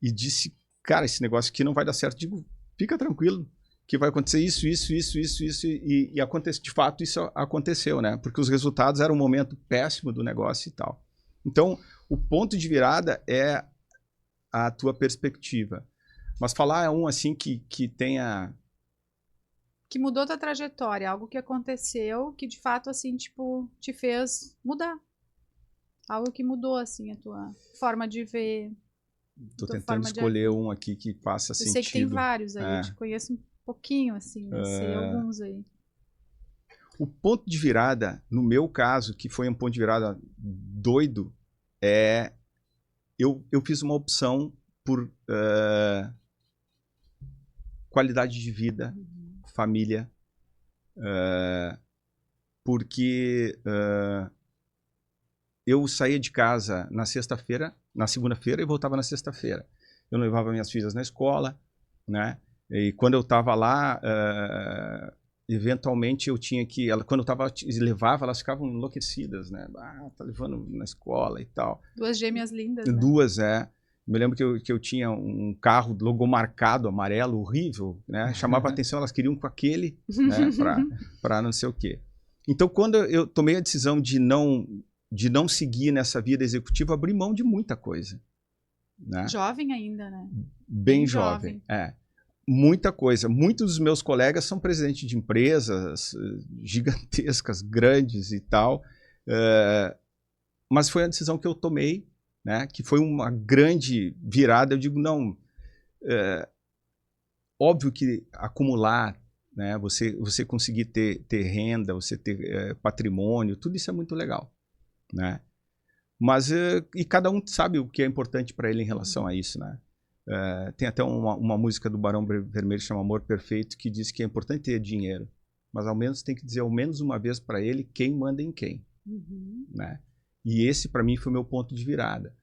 e disse, cara, esse negócio aqui não vai dar certo. Digo, fica tranquilo, que vai acontecer isso, e acontece, de fato isso aconteceu, né? Porque os resultados eram um momento péssimo do negócio e tal. Então, o ponto de virada é a tua perspectiva. Mas falar um assim que tenha... Que mudou tua trajetória, algo que aconteceu que de fato, assim, tipo, te fez mudar. Algo que mudou, assim, a tua forma de ver. Tô tua tentando forma de escolher agir. um aqui que faça Eu sentido. sei que tem vários aí, É. eu te conheço um pouquinho, assim, né? Sei alguns aí. O ponto de virada, no meu caso, que foi um ponto de virada doido, é... Eu fiz uma opção por qualidade de vida, família, porque eu saía de casa na sexta-feira, na segunda-feira e voltava na sexta-feira. Eu não levava minhas filhas na escola, né? E quando eu estava lá, eventualmente eu tinha que... quando eu levava, elas ficavam enlouquecidas, né? Ah, tá levando na escola e tal. Duas gêmeas lindas, né? Duas, Me lembro que eu tinha um carro logomarcado, amarelo, horrível, né? Chamava a atenção, elas queriam com aquele, né? Para não sei o quê. Então, quando eu tomei a decisão de não seguir nessa vida executiva, abri mão de muita coisa. Né? Jovem ainda, né? Bem jovem. Muita coisa. Muitos dos meus colegas são presidentes de empresas gigantescas, grandes e tal. Mas foi a decisão que eu tomei, né? Que foi uma grande virada. Eu digo, não, óbvio que acumular, né? Você conseguir ter renda, você ter patrimônio, tudo isso é muito legal, né? Mas e cada um sabe o que é importante para ele em relação a isso, né? Tem até uma música do Barão Vermelho que chama Amor Perfeito, que diz que é importante ter dinheiro, mas ao menos tem que dizer ao menos uma vez para ele quem manda em quem, né? E esse para mim foi o meu ponto de virada,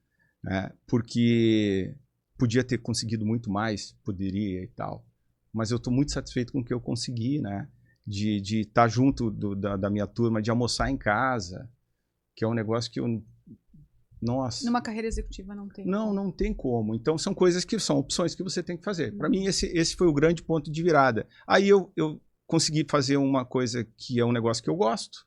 né? Porque podia ter conseguido muito mais, poderia e tal, mas eu estou muito satisfeito com o que eu consegui, né? De estar junto da minha turma, de almoçar em casa, que é um negócio que eu... Nossa. Numa carreira executiva não tem. Não tem como. Então são coisas que são opções que você tem que fazer. Para mim esse foi o grande ponto de virada. Aí eu consegui fazer uma coisa que é um negócio que eu gosto,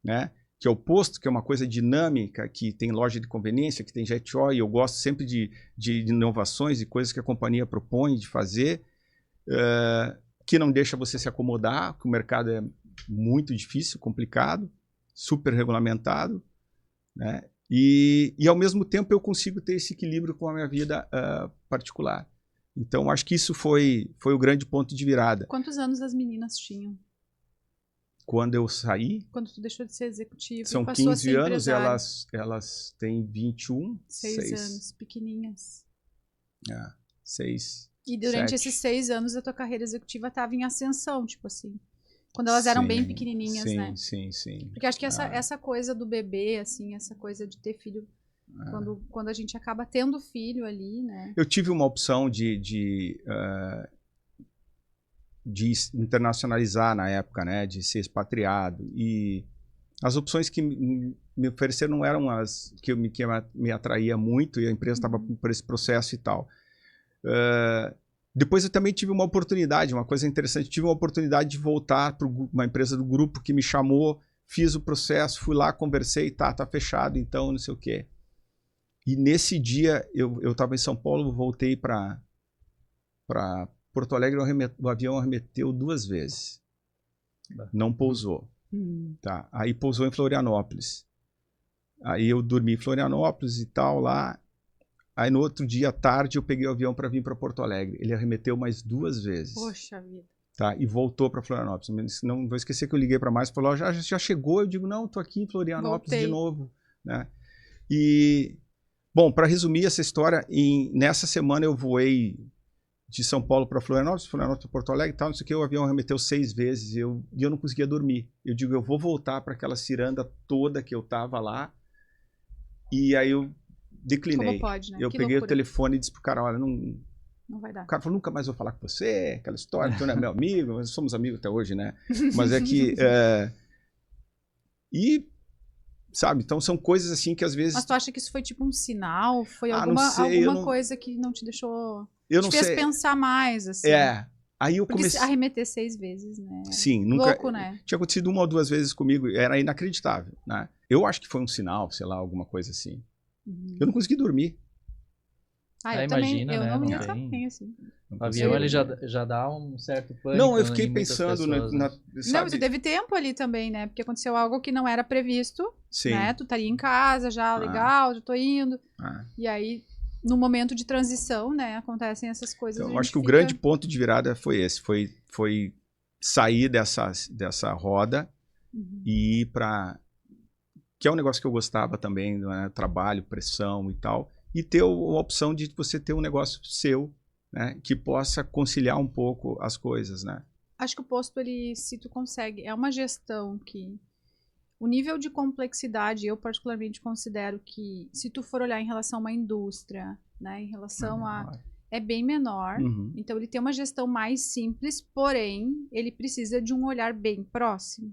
né? Que é o posto, que é uma coisa dinâmica, que tem loja de conveniência, que tem jet oil. Eu gosto sempre de inovações e coisas que a companhia propõe de fazer, que não deixa você se acomodar, porque o mercado é muito difícil, complicado, super regulamentado, né? E ao mesmo tempo eu consigo ter esse equilíbrio com a minha vida particular. Então acho que isso foi o grande ponto de virada. Quantos anos as meninas tinham? Quando eu saí... Quando tu deixou de ser executivo são e passou 15 a ser anos, empresário. elas têm 21. 6 anos, pequenininhas. 6. E durante 7. esses 6 anos a tua carreira executiva estava em ascensão, tipo assim. Quando elas eram bem pequenininhas, né? Sim. Porque acho que essa coisa do bebê, assim, essa coisa de ter filho, quando a gente acaba tendo filho ali, né? Eu tive uma opção de internacionalizar na época, né? De ser expatriado. E as opções que me ofereceram não eram as que me atraía muito, e a empresa estava por esse processo e tal. Depois eu também tive uma oportunidade, uma coisa interessante, tive uma oportunidade de voltar para uma empresa do grupo que me chamou, fiz o processo, fui lá, conversei, tá fechado, então não sei o quê. E nesse dia, eu estava em São Paulo, voltei para Porto Alegre, o avião arremeteu 2 vezes, não pousou. Tá? Aí pousou em Florianópolis. Aí eu dormi em Florianópolis e tal lá. Aí no outro dia à tarde eu peguei o avião para vir para Porto Alegre. Ele arremeteu mais 2 vezes. Poxa vida. Tá? E voltou para Florianópolis. Não vou esquecer que eu liguei para mais e falou, já chegou? Eu digo, não, tô aqui em Florianópolis de novo. Né? E, bom, para resumir essa história, nessa semana eu voei de São Paulo para Florianópolis para Porto Alegre e tal, não sei o que, o avião arremeteu 6 vezes e eu não conseguia dormir. Eu digo, eu vou voltar para aquela ciranda toda que eu tava lá. E aí eu declinei. Como pode, né? Eu Que peguei loucura. o telefone e disse pro cara, olha, não vai dar. O cara falou, nunca mais vou falar com você, aquela história, tu não é meu amigo, nós somos amigos até hoje, né? Mas é que... E, sabe, então são coisas assim que às vezes... Mas tu acha que isso foi tipo um sinal? Foi não sei, alguma coisa que não te deixou... Eu não te fez sei. pensar mais, assim. Aí eu Porque comecei... arremeter 6 vezes, né? Sim, nunca... Louco, né? Tinha acontecido 1 ou 2 vezes comigo, era inacreditável, né? Eu acho que foi um sinal, sei lá, alguma coisa assim. Eu não consegui dormir. Eu também, imagina, eu né? não ia Não estar tem. bem, assim. O avião ele já dá um certo pânico. Não, eu fiquei em muitas pensando pessoas, né? Não, sabe? você teve tempo ali também, né? Porque aconteceu algo que não era previsto, Sim. né? Tu estaria em casa já, legal, já tô indo. E aí, no momento de transição, né? Acontecem essas coisas. Então, a eu gente acho que o fica... grande ponto de virada foi esse. Foi sair dessa roda e ir para... Que é um negócio que eu gostava também, né? Trabalho, pressão e tal. E ter a opção de você ter um negócio seu, né? Que possa conciliar um pouco as coisas, né? Acho que o posto, ele, se tu consegue, é uma gestão que... O nível de complexidade, eu particularmente considero que, se tu for olhar em relação a uma indústria, né? Em relação a... É bem menor. Então, ele tem uma gestão mais simples, porém, ele precisa de um olhar bem próximo.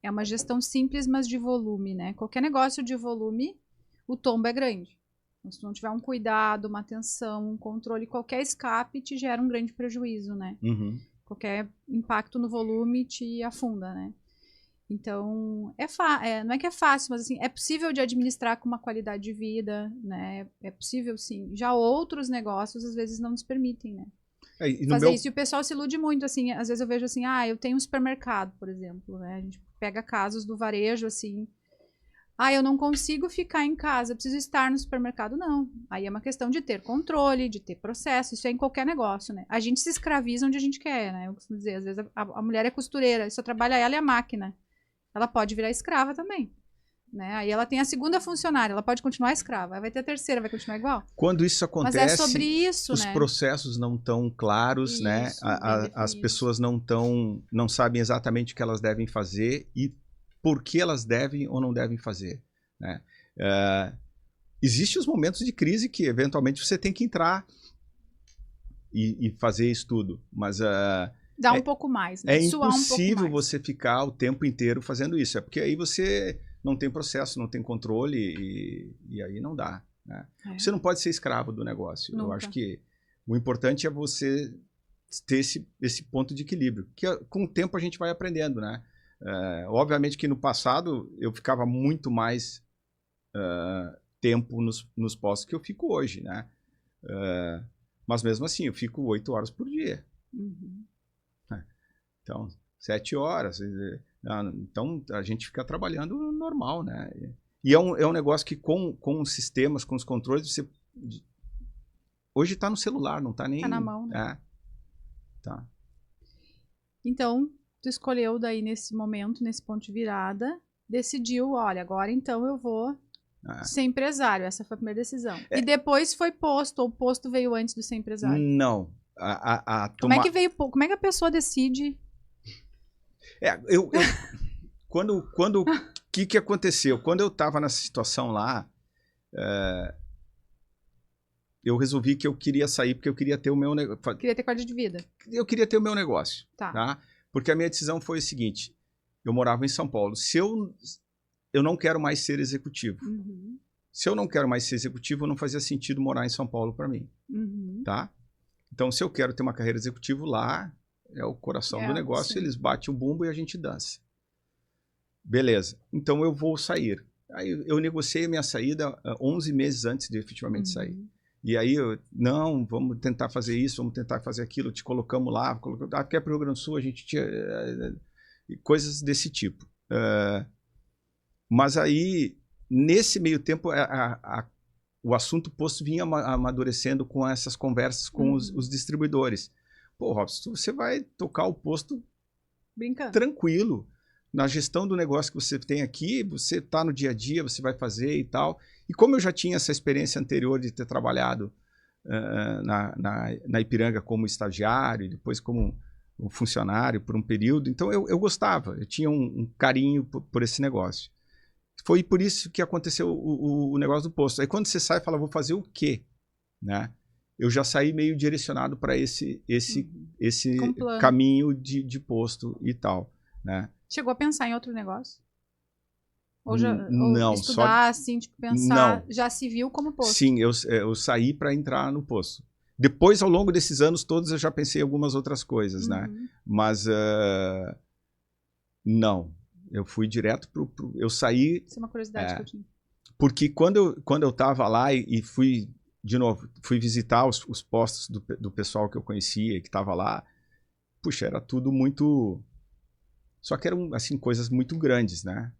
É uma gestão simples, mas de volume, né? Qualquer negócio de volume, o tombo é grande. Então, se não tiver um cuidado, uma atenção, um controle, qualquer escape te gera um grande prejuízo, né? Qualquer impacto no volume te afunda, né? Então, não é que é fácil, mas assim, é possível de administrar com uma qualidade de vida, né? É possível, sim. Já outros negócios, às vezes, não nos permitem, né? Fazer isso. E o pessoal se ilude muito, assim, às vezes eu vejo assim, eu tenho um supermercado, por exemplo, né? A gente pega casos do varejo, assim, eu não consigo ficar em casa, eu preciso estar no supermercado. Não. Aí é uma questão de ter controle, de ter processo, isso é em qualquer negócio, né? A gente se escraviza onde a gente quer, né? Eu costumo dizer, às vezes a mulher é costureira, só trabalha ela e a máquina. Ela pode virar escrava também, né? Aí ela tem a segunda funcionária, ela pode continuar escrava, aí vai ter a terceira, vai continuar igual. Quando isso acontece, mas é sobre isso, os processos não estão claros, isso, né? As pessoas não sabem exatamente o que elas devem fazer e por que elas devem ou não devem fazer, né? Existem os momentos de crise que eventualmente você tem que entrar e fazer isso tudo, mas dá um pouco mais, né? É impossível um pouco mais. você ficar o tempo inteiro fazendo isso. É porque aí você não tem processo, não tem controle e aí não dá, né? Você não pode ser escravo do negócio. Nunca. Eu acho que o importante é você ter esse ponto de equilíbrio. Que com o tempo a gente vai aprendendo, né? Obviamente que no passado eu ficava muito mais tempo nos postos que eu fico hoje, né? Mas mesmo assim, eu fico 8 horas por dia. Então, 7 horas. Então, a gente fica trabalhando normal, né? E é um negócio que com os sistemas, com os controles, você... Hoje está no celular, não está nem... Está na mão, né? Tá. Então, tu escolheu daí nesse momento, nesse ponto de virada, decidiu, olha, agora então eu vou ser empresário. Essa foi a primeira decisão. E depois foi posto, ou o posto veio antes de ser empresário? Não. Como é que veio, como é que a pessoa decide... O que aconteceu? Quando eu estava nessa situação lá, eu resolvi que eu queria sair porque eu queria ter o meu negócio. Queria ter qualidade de vida. Eu queria ter o meu negócio. Tá? Porque a minha decisão foi o seguinte: eu morava em São Paulo. Se eu não quero mais ser executivo. Se eu não quero mais ser executivo, não fazia sentido morar em São Paulo para mim. Tá? Então, se eu quero ter uma carreira executiva lá, é o coração do negócio, eles batem o bumbo e a gente dança. Beleza, então eu vou sair. Aí eu negociei a minha saída 11 meses antes de efetivamente sair. E aí, não, vamos tentar fazer isso, vamos tentar fazer aquilo, te colocamos lá, porque é para o Rio Grande do Sul, a gente tinha... coisas desse tipo. Mas aí, nesse meio tempo, o assunto posto vinha amadurecendo com essas conversas com os distribuidores. Pô, Robson, você vai tocar o posto brincando, tranquilo. Na gestão do negócio que você tem aqui, você está no dia a dia, você vai fazer e tal. E como eu já tinha essa experiência anterior de ter trabalhado na Ipiranga como estagiário, e depois como um funcionário por um período, então eu gostava, eu tinha um carinho por esse negócio. Foi por isso que aconteceu o negócio do posto. Aí quando você sai e fala, vou fazer o quê? Né? Eu já saí meio direcionado para esse caminho de posto e tal, né? Chegou a pensar em outro negócio? Ou não, estudar, assim, tipo, pensar, não. Já se viu como posto? Sim, eu saí para entrar no posto. Depois, ao longo desses anos todos, eu já pensei em algumas outras coisas, né? Mas, não, eu fui direto eu saí... Isso é uma curiosidade que eu tinha. Porque quando eu estava lá e fui, de novo, fui visitar os postos do pessoal que eu conhecia, que estava lá, puxa, era tudo muito... Só que eram, assim, coisas muito grandes, né?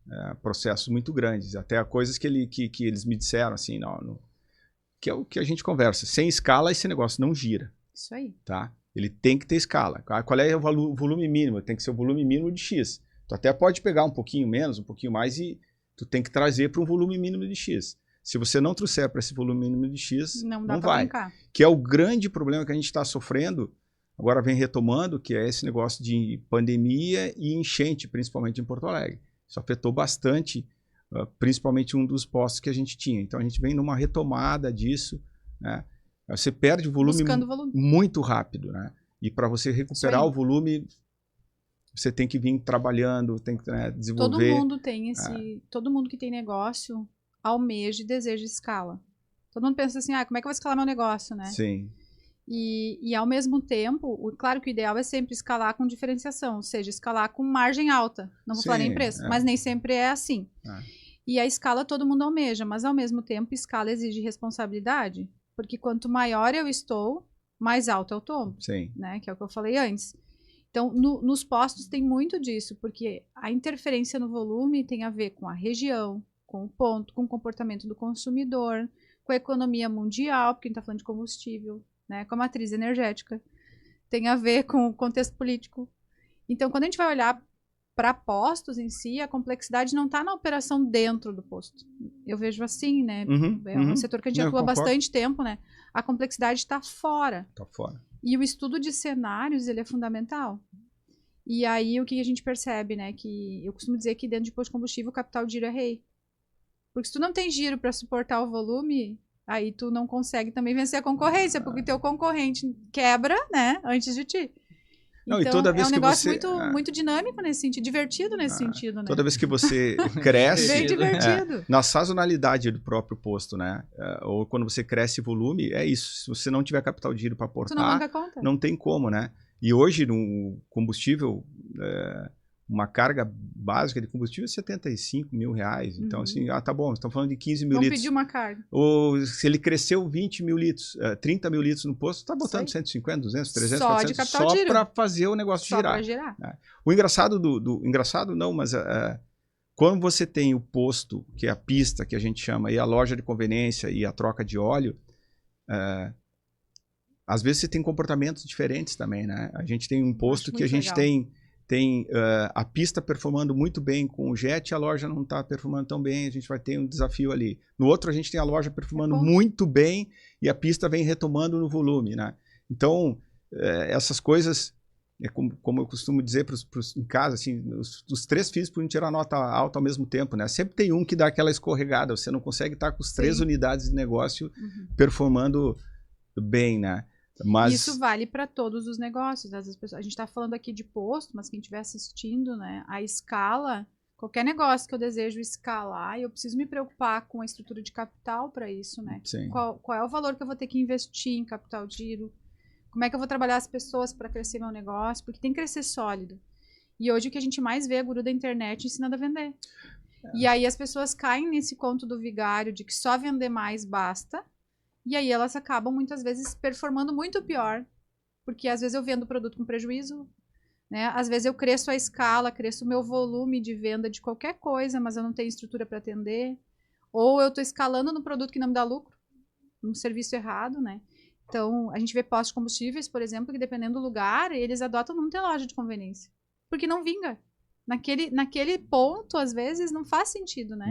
Processos muito grandes. Até coisas que eles me disseram, assim, que é o que a gente conversa. Sem escala, esse negócio não gira. Isso aí. Tá? Ele tem que ter escala. Qual é o volume mínimo? Tem que ser o volume mínimo de X. Tu até pode pegar um pouquinho menos, um pouquinho mais e tu tem que trazer para um volume mínimo de X. Se você não trouxer para esse volume mínimo de X, não vai. Brincar. Que é o grande problema que a gente está sofrendo, agora vem retomando, que é esse negócio de pandemia e enchente, principalmente em Porto Alegre. Isso afetou bastante, principalmente um dos postos que a gente tinha. Então a gente vem numa retomada disso, né? Você perde o volume muito rápido, né? E para você recuperar o volume, você tem que vir trabalhando, tem que, né, desenvolver. Todo mundo tem todo mundo que tem negócio almeja e deseja escala. Todo mundo pensa assim, como é que eu vou escalar meu negócio, né? Sim. E ao mesmo tempo, claro que o ideal é sempre escalar com diferenciação, ou seja, escalar com margem alta. Não vou falar nem preço, mas nem sempre é assim. E a escala todo mundo almeja, mas ao mesmo tempo, escala exige responsabilidade, porque quanto maior eu estou, mais alto eu tomo. Sim. Né? Que é o que eu falei antes. Então, nos postos tem muito disso, porque a interferência no volume tem a ver com a região, com o ponto, com o comportamento do consumidor, com a economia mundial, porque a gente está falando de combustível, né, com a matriz energética, tem a ver com o contexto político. Então, quando a gente vai olhar para postos em si, a complexidade não está na operação dentro do posto. Eu vejo assim, né? É um setor que a gente atua há bastante tempo, né? A complexidade está fora. Está fora. E o estudo de cenários, ele é fundamental. E aí, o que a gente percebe, né? Que eu costumo dizer que dentro de posto de combustível, o capital de giro é rei. Porque se tu não tem giro para suportar o volume, aí tu não consegue também vencer a concorrência, porque teu concorrente quebra, né, antes de ti. Não, então, e toda vez é um negócio que você... muito dinâmico nesse sentido, divertido nesse sentido, né? Toda vez que você cresce... Bem divertido. Na sazonalidade do próprio posto, né? Ou quando você cresce volume, é isso. Se você não tiver capital de giro para aportar, tu não banca conta. Não tem como, né? E hoje, no combustível... uma carga básica de combustível é 75 mil reais. Então, assim, tá bom, estamos falando de 15 mil litros. Vamos pedir uma carga. Ou se ele cresceu 20 mil litros, 30 mil litros no posto, está botando 150, 200, 300, só 400, de capital só para fazer o negócio só girar. Para girar. O engraçado engraçado não, mas quando você tem o posto, que é a pista, que a gente chama, e a loja de conveniência e a troca de óleo, às vezes você tem comportamentos diferentes também, né? A gente tem um posto que a gente legal. Tem a pista performando muito bem com o jet e a loja não está performando tão bem, a gente vai ter um desafio ali. No outro, a gente tem a loja performando muito bem e a pista vem retomando no volume, né? Então, essas coisas, como eu costumo dizer em casa, assim, os 3 filhos podem tirar nota alta ao mesmo tempo, né? Sempre tem um que dá aquela escorregada, você não consegue estar com as 3 unidades de negócio performando bem, né? Mas... Isso vale para todos os negócios. A gente está falando aqui de posto, mas quem estiver assistindo, né, a escala, qualquer negócio que eu desejo escalar, eu preciso me preocupar com a estrutura de capital para isso, né? Sim. Qual é o valor que eu vou ter que investir em capital de giro? Como é que eu vou trabalhar as pessoas para crescer meu negócio? Porque tem que crescer sólido. E hoje o que a gente mais vê é a guru da internet ensinando a vender. E aí as pessoas caem nesse conto do vigário de que só vender mais basta. E aí elas acabam, muitas vezes, performando muito pior. Porque às vezes eu vendo o produto com prejuízo, né? Às vezes eu cresço a escala, cresço o meu volume de venda de qualquer coisa, mas eu não tenho estrutura para atender. Ou eu estou escalando no produto que não me dá lucro, no serviço errado, né? Então, a gente vê postos de combustíveis, por exemplo, que dependendo do lugar, eles adotam não ter loja de conveniência. Porque não vinga. Naquele ponto, às vezes, não faz sentido, né?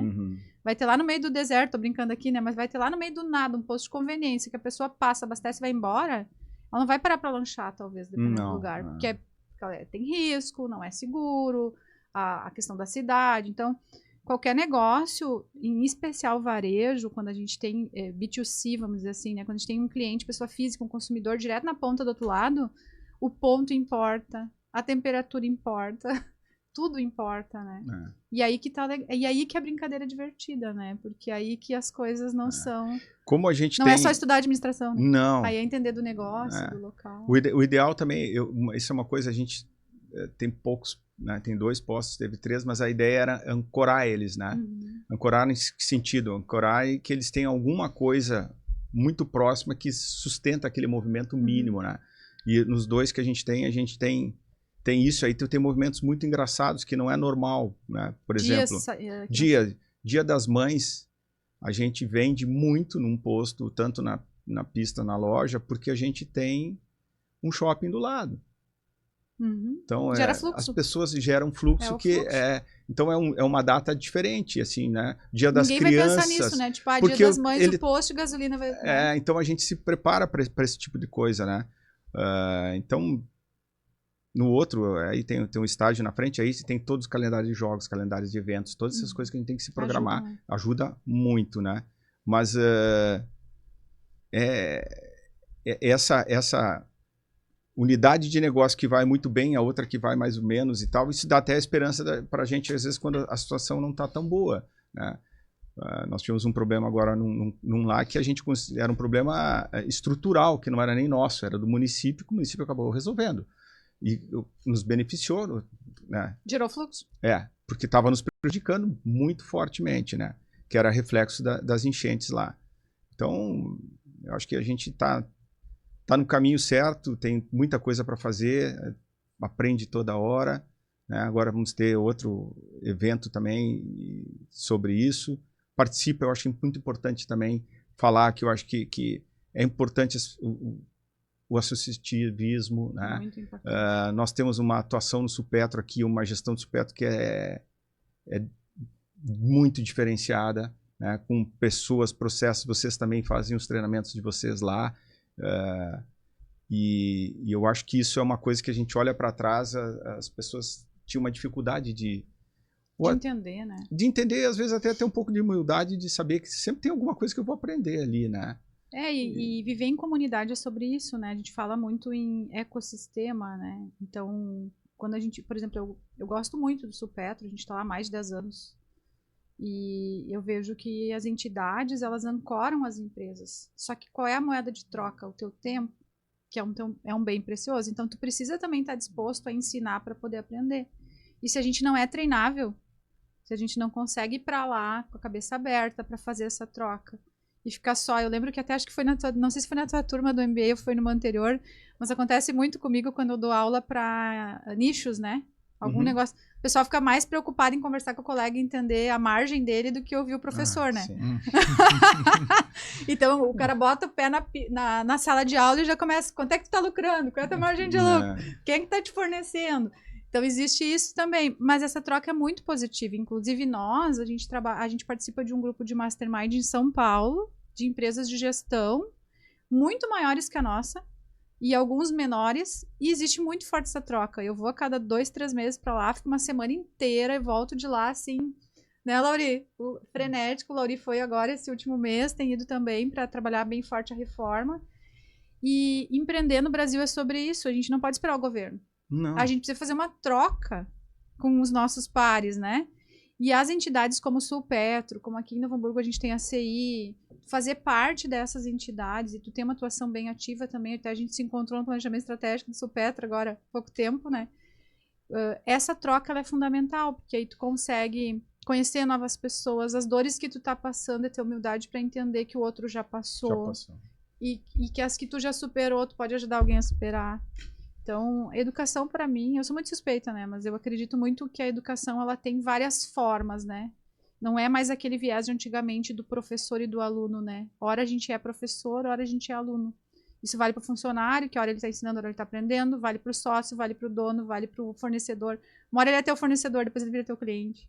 Vai ter lá no meio do deserto, tô brincando aqui, né? Mas vai ter lá no meio do nada um posto de conveniência que a pessoa passa, abastece e vai embora. Ela não vai parar para lanchar, talvez, dependendo do lugar. Porque tem risco, não é seguro, a questão da cidade. Então, qualquer negócio, em especial varejo, quando a gente tem B2C, vamos dizer assim, né? Quando a gente tem um cliente, pessoa física, um consumidor direto na ponta do outro lado, o ponto importa, a temperatura importa. Tudo importa, né? E aí que a brincadeira é divertida, né? Porque aí que as coisas não são... Como a gente não é só estudar administração, né? Não. Aí é entender do negócio, do local. O ideal também, isso é uma coisa, a gente tem poucos né? Tem 2 postos, teve 3, mas a ideia era ancorar eles, né? Ancorar em que sentido? Ancorar em que eles têm alguma coisa muito próxima que sustenta aquele movimento mínimo, né? E nos 2 que a gente tem isso aí, tem movimentos muito engraçados que não é normal, né? Por exemplo, Dia das Mães, a gente vende muito num posto, tanto na pista, na loja, porque a gente tem um shopping do lado. Então, gera fluxo. as pessoas geram fluxo então é uma data diferente, assim, né? Dia das Crianças. Ninguém vai pensar nisso, né? Tipo, Dia das Mães, o posto de gasolina vai... então a gente se prepara para esse tipo de coisa, né? Então, no outro, aí tem um estágio na frente, aí você tem todos os calendários de jogos, calendários de eventos, todas essas coisas que a gente tem que se programar. Ajuda muito, né? Mas essa unidade de negócio que vai muito bem, a outra que vai mais ou menos e tal, isso dá até a esperança para a gente, às vezes, quando a situação não está tão boa, né? Nós tivemos um problema agora num lá que a gente era um problema estrutural, que não era nem nosso, era do município, que o município acabou resolvendo. E nos beneficiou, né? Gerou fluxo. Porque estava nos prejudicando muito fortemente, né? Que era reflexo das enchentes lá. Então, eu acho que a gente está no caminho certo, tem muita coisa para fazer, aprende toda hora, né? Agora vamos ter outro evento também sobre isso. Participa, eu acho muito importante também falar que eu acho que é importante o associativismo, né? Muito importante. Nós temos uma atuação no Supetro aqui, uma gestão do Supetro que é muito diferenciada, né? Com pessoas, processos, vocês também fazem os treinamentos de vocês lá, e eu acho que isso é uma coisa que a gente olha para trás, as pessoas tinham uma dificuldade de entender, né? De entender, às vezes até ter um pouco de humildade de saber que sempre tem alguma coisa que eu vou aprender ali, né? E viver em comunidade é sobre isso, né? A gente fala muito em ecossistema, né? Então, quando a gente, por exemplo, eu gosto muito do Supetro, a gente está lá há mais de 10 anos. E eu vejo que as entidades, elas ancoram as empresas. Só que qual é a moeda de troca? O teu tempo, que é um bem precioso. Então, tu precisa também estar disposto a ensinar para poder aprender. E se a gente não é treinável, se a gente não consegue ir para lá com a cabeça aberta para fazer essa troca e ficar só, eu lembro que até acho que foi não sei se foi na tua turma do MBA ou foi numa anterior, mas acontece muito comigo quando eu dou aula para nichos, né? Algum negócio. O pessoal fica mais preocupado em conversar com o colega e entender a margem dele do que ouvir o professor, né? Então, o cara bota o pé na sala de aula e já começa, quanto é que tu tá lucrando? Qual é a tua margem de lucro? Quem é que tá te fornecendo? Então, existe isso também, mas essa troca é muito positiva. Inclusive, a gente participa de um grupo de mastermind em São Paulo, de empresas de gestão, muito maiores que a nossa, e alguns menores, e existe muito forte essa troca. Eu vou a cada 2, 3 meses para lá, fico uma semana inteira e volto de lá, assim, né, Lauri? O frenético, o Lauri foi agora esse último mês, tem ido também para trabalhar bem forte a reforma. E empreender no Brasil é sobre isso, a gente não pode esperar o governo. Não. A gente precisa fazer uma troca com os nossos pares, né? E as entidades como o Supetro, como aqui em Novo Hamburgo a gente tem a CI, fazer parte dessas entidades e tu tem uma atuação bem ativa também, até a gente se encontrou no planejamento estratégico do Supetro agora há pouco tempo, né? Essa troca ela é fundamental, porque aí tu consegue conhecer novas pessoas, as dores que tu tá passando é ter humildade para entender que o outro já passou. E que as que tu já superou, tu pode ajudar alguém a superar. Então, educação para mim, eu sou muito suspeita, né? Mas eu acredito muito que a educação, ela tem várias formas, né? Não é mais aquele viés de antigamente do professor e do aluno, né? Ora a gente é professor, ora a gente é aluno. Isso vale para o funcionário, que hora ele está ensinando, hora ele está aprendendo, vale para o sócio, vale para o dono, vale para o fornecedor. Uma hora ele é teu fornecedor, depois ele vira teu cliente.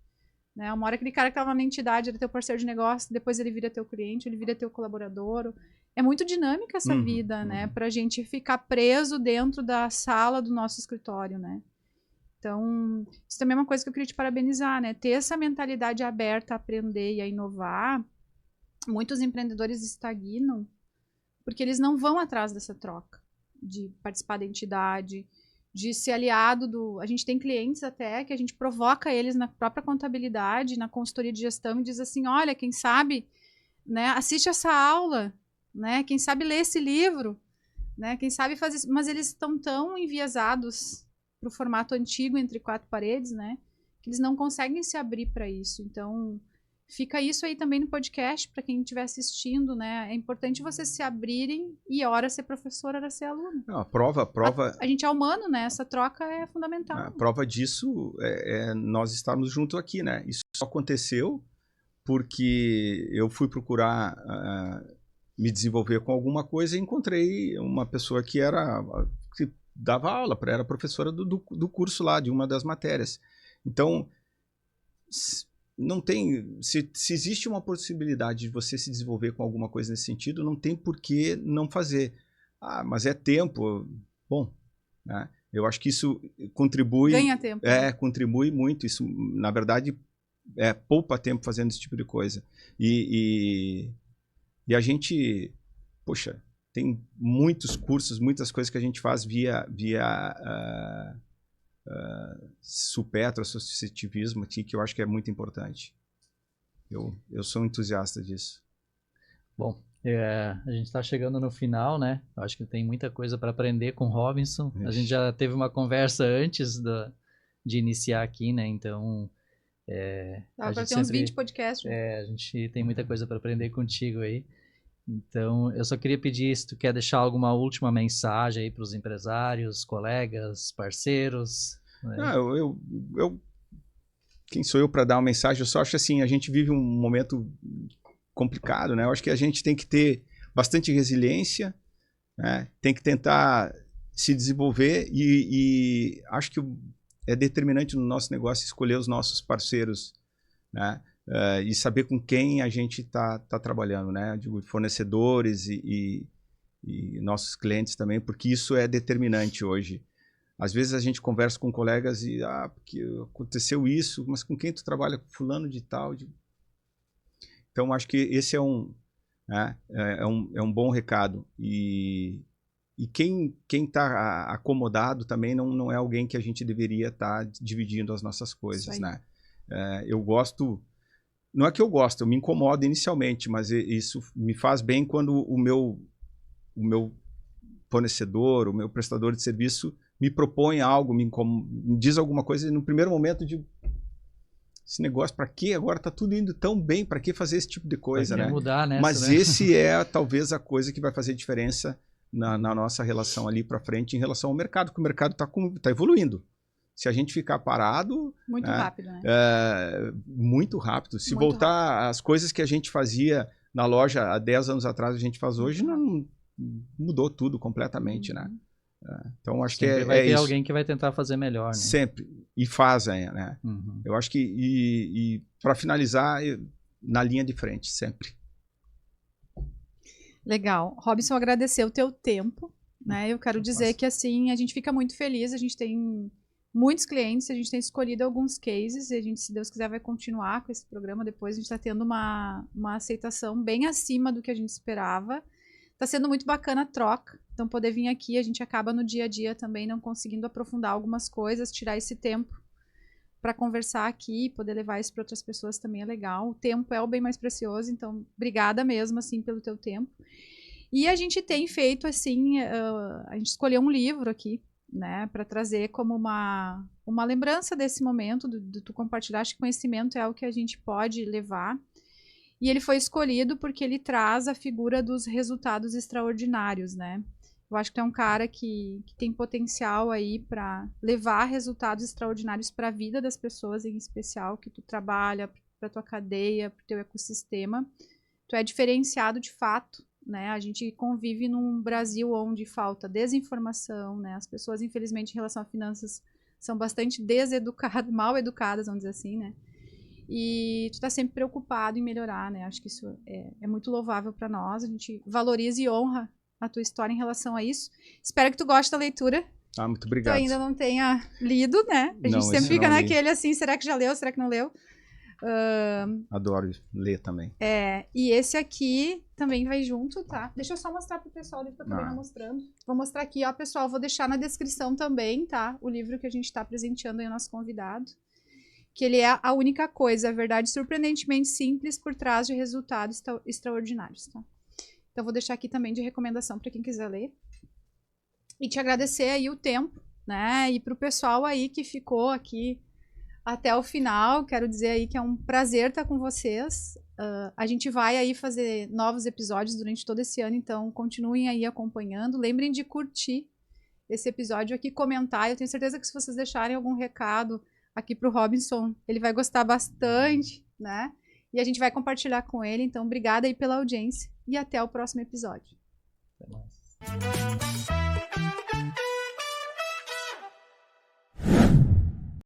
Né? Uma hora aquele cara que estava na entidade era teu parceiro de negócio, depois ele vira teu cliente, ele vira teu colaborador. É muito dinâmica essa vida, né? Pra gente ficar preso dentro da sala do nosso escritório, né? Então, isso também é uma coisa que eu queria te parabenizar, né? Ter essa mentalidade aberta a aprender e a inovar. Muitos empreendedores estagnam porque eles não vão atrás dessa troca, de participar da entidade, de ser aliado do... A gente tem clientes até que a gente provoca eles na própria contabilidade, na consultoria de gestão e diz assim, olha, quem sabe, né, assiste essa aula, né? Quem sabe ler esse livro, né? Quem sabe fazer isso, mas eles estão tão enviesados pro formato antigo, entre 4 paredes, né? Que eles não conseguem se abrir para isso. Então, fica isso aí também no podcast, para quem estiver assistindo, né? É importante vocês se abrirem e hora ser professor, hora ser aluno. Não, a prova... A gente é humano, né? Essa troca é fundamental. A prova disso é nós estarmos juntos aqui, né? Isso só aconteceu porque eu fui procurar me desenvolver com alguma coisa e encontrei uma pessoa que dava aula, era professora do curso lá, de uma das matérias. Então, não tem... Se existe uma possibilidade de você se desenvolver com alguma coisa nesse sentido, não tem por que não fazer. Ah, mas é tempo. Bom, né? Eu acho que isso contribui... Ganha tempo. Contribui muito. Isso, na verdade, poupa tempo fazendo esse tipo de coisa. E a gente... Poxa, tem muitos cursos, muitas coisas que a gente faz via supetro, associativismo aqui, que eu acho que é muito importante. Eu sou um entusiasta disso. Bom, a gente está chegando no final, né? Eu acho que tem muita coisa para aprender com o Robinson. A gente já teve uma conversa antes de iniciar aqui, né? Então, Dá para ter uns 20 podcasts. A gente tem muita coisa para aprender contigo aí. Então, eu só queria pedir se tu quer deixar alguma última mensagem aí para os empresários, colegas, parceiros. Né? Quem sou eu para dar uma mensagem? Eu só acho assim, a gente vive um momento complicado, né? Eu acho que a gente tem que ter bastante resiliência, né? Tem que tentar se desenvolver e acho que é determinante no nosso negócio escolher os nossos parceiros, né? E saber com quem a gente está trabalhando, né? De fornecedores e nossos clientes também, porque isso é determinante hoje. Às vezes a gente conversa com colegas e, porque aconteceu isso, mas com quem tu trabalha? Com fulano de tal. Então, acho que esse é um bom recado. E quem está acomodado também não é alguém que a gente deveria estar dividindo as nossas coisas, né? Eu gosto... Não é que eu gosto, eu me incomodo inicialmente, mas isso me faz bem quando o meu fornecedor, o meu prestador de serviço me propõe algo, me diz alguma coisa e no primeiro momento eu digo, esse negócio para quê? Agora está tudo indo tão bem, para que fazer esse tipo de coisa, né? Mudar nessa, mas né? Esse é talvez a coisa que vai fazer diferença na nossa relação ali para frente em relação ao mercado, porque o mercado está evoluindo. Se a gente ficar parado... Muito rápido, né? Muito rápido. Se Muito voltar rápido. às coisas que a gente fazia na loja há 10 anos atrás, a gente faz hoje, não mudou tudo completamente, né? Então, acho Sempre que vai ter isso. Alguém que vai tentar fazer melhor, né? Sempre. E fazem, né? Eu acho que... E para finalizar, na linha de frente, sempre. Legal. Robinson, agradecer o teu tempo, né? Eu quero dizer que, assim, a gente fica muito feliz, a gente tem... muitos clientes, a gente tem escolhido alguns cases e a gente, se Deus quiser, vai continuar com esse programa. Depois a gente está tendo uma aceitação bem acima do que a gente esperava. Está sendo muito bacana a troca. Então, poder vir aqui, a gente acaba no dia a dia também não conseguindo aprofundar algumas coisas, tirar esse tempo para conversar aqui, poder levar isso para outras pessoas também é legal. O tempo é o bem mais precioso, então, obrigada mesmo, assim, pelo teu tempo. E a gente tem feito, assim, a gente escolheu um livro aqui, né, para trazer como uma lembrança desse momento, de tu compartilhar. Acho que conhecimento é o que a gente pode levar. E ele foi escolhido porque ele traz a figura dos resultados extraordinários, né? Eu acho que é um cara que tem potencial aí para levar resultados extraordinários para a vida das pessoas, em especial, que tu trabalha, para tua cadeia, para o teu ecossistema. Tu é diferenciado de fato, né? A gente convive num Brasil onde falta desinformação, né? As pessoas, infelizmente, em relação a finanças, são bastante deseducadas, mal educadas, vamos dizer assim, né? E tu tá sempre preocupado em melhorar, né? Acho que isso é muito louvável para nós. A gente valoriza e honra a tua história em relação a isso. Espero que tu goste da leitura. Muito obrigado. Tu ainda não tenha lido, né? A gente sempre fica naquele assim, será que já leu, será que não leu? Adoro ler também. E esse aqui também vai junto, tá? Deixa eu só mostrar pro pessoal, depois eu também não mostrando. Vou mostrar aqui, ó, pessoal, vou deixar na descrição também, tá? O livro que a gente tá presenteando aí ao nosso convidado. Que ele é a única coisa, a verdade surpreendentemente simples por trás de resultados extraordinários, tá? Então, vou deixar aqui também de recomendação para quem quiser ler. E te agradecer aí o tempo, né? E para o pessoal aí que ficou aqui até o final, quero dizer aí que é um prazer estar com vocês. A gente vai aí fazer novos episódios durante todo esse ano, então continuem aí acompanhando. Lembrem de curtir esse episódio aqui, comentar. Eu tenho certeza que se vocês deixarem algum recado aqui para o Robinson, ele vai gostar bastante, né? E a gente vai compartilhar com ele. Então, obrigada aí pela audiência e até o próximo episódio. Até mais.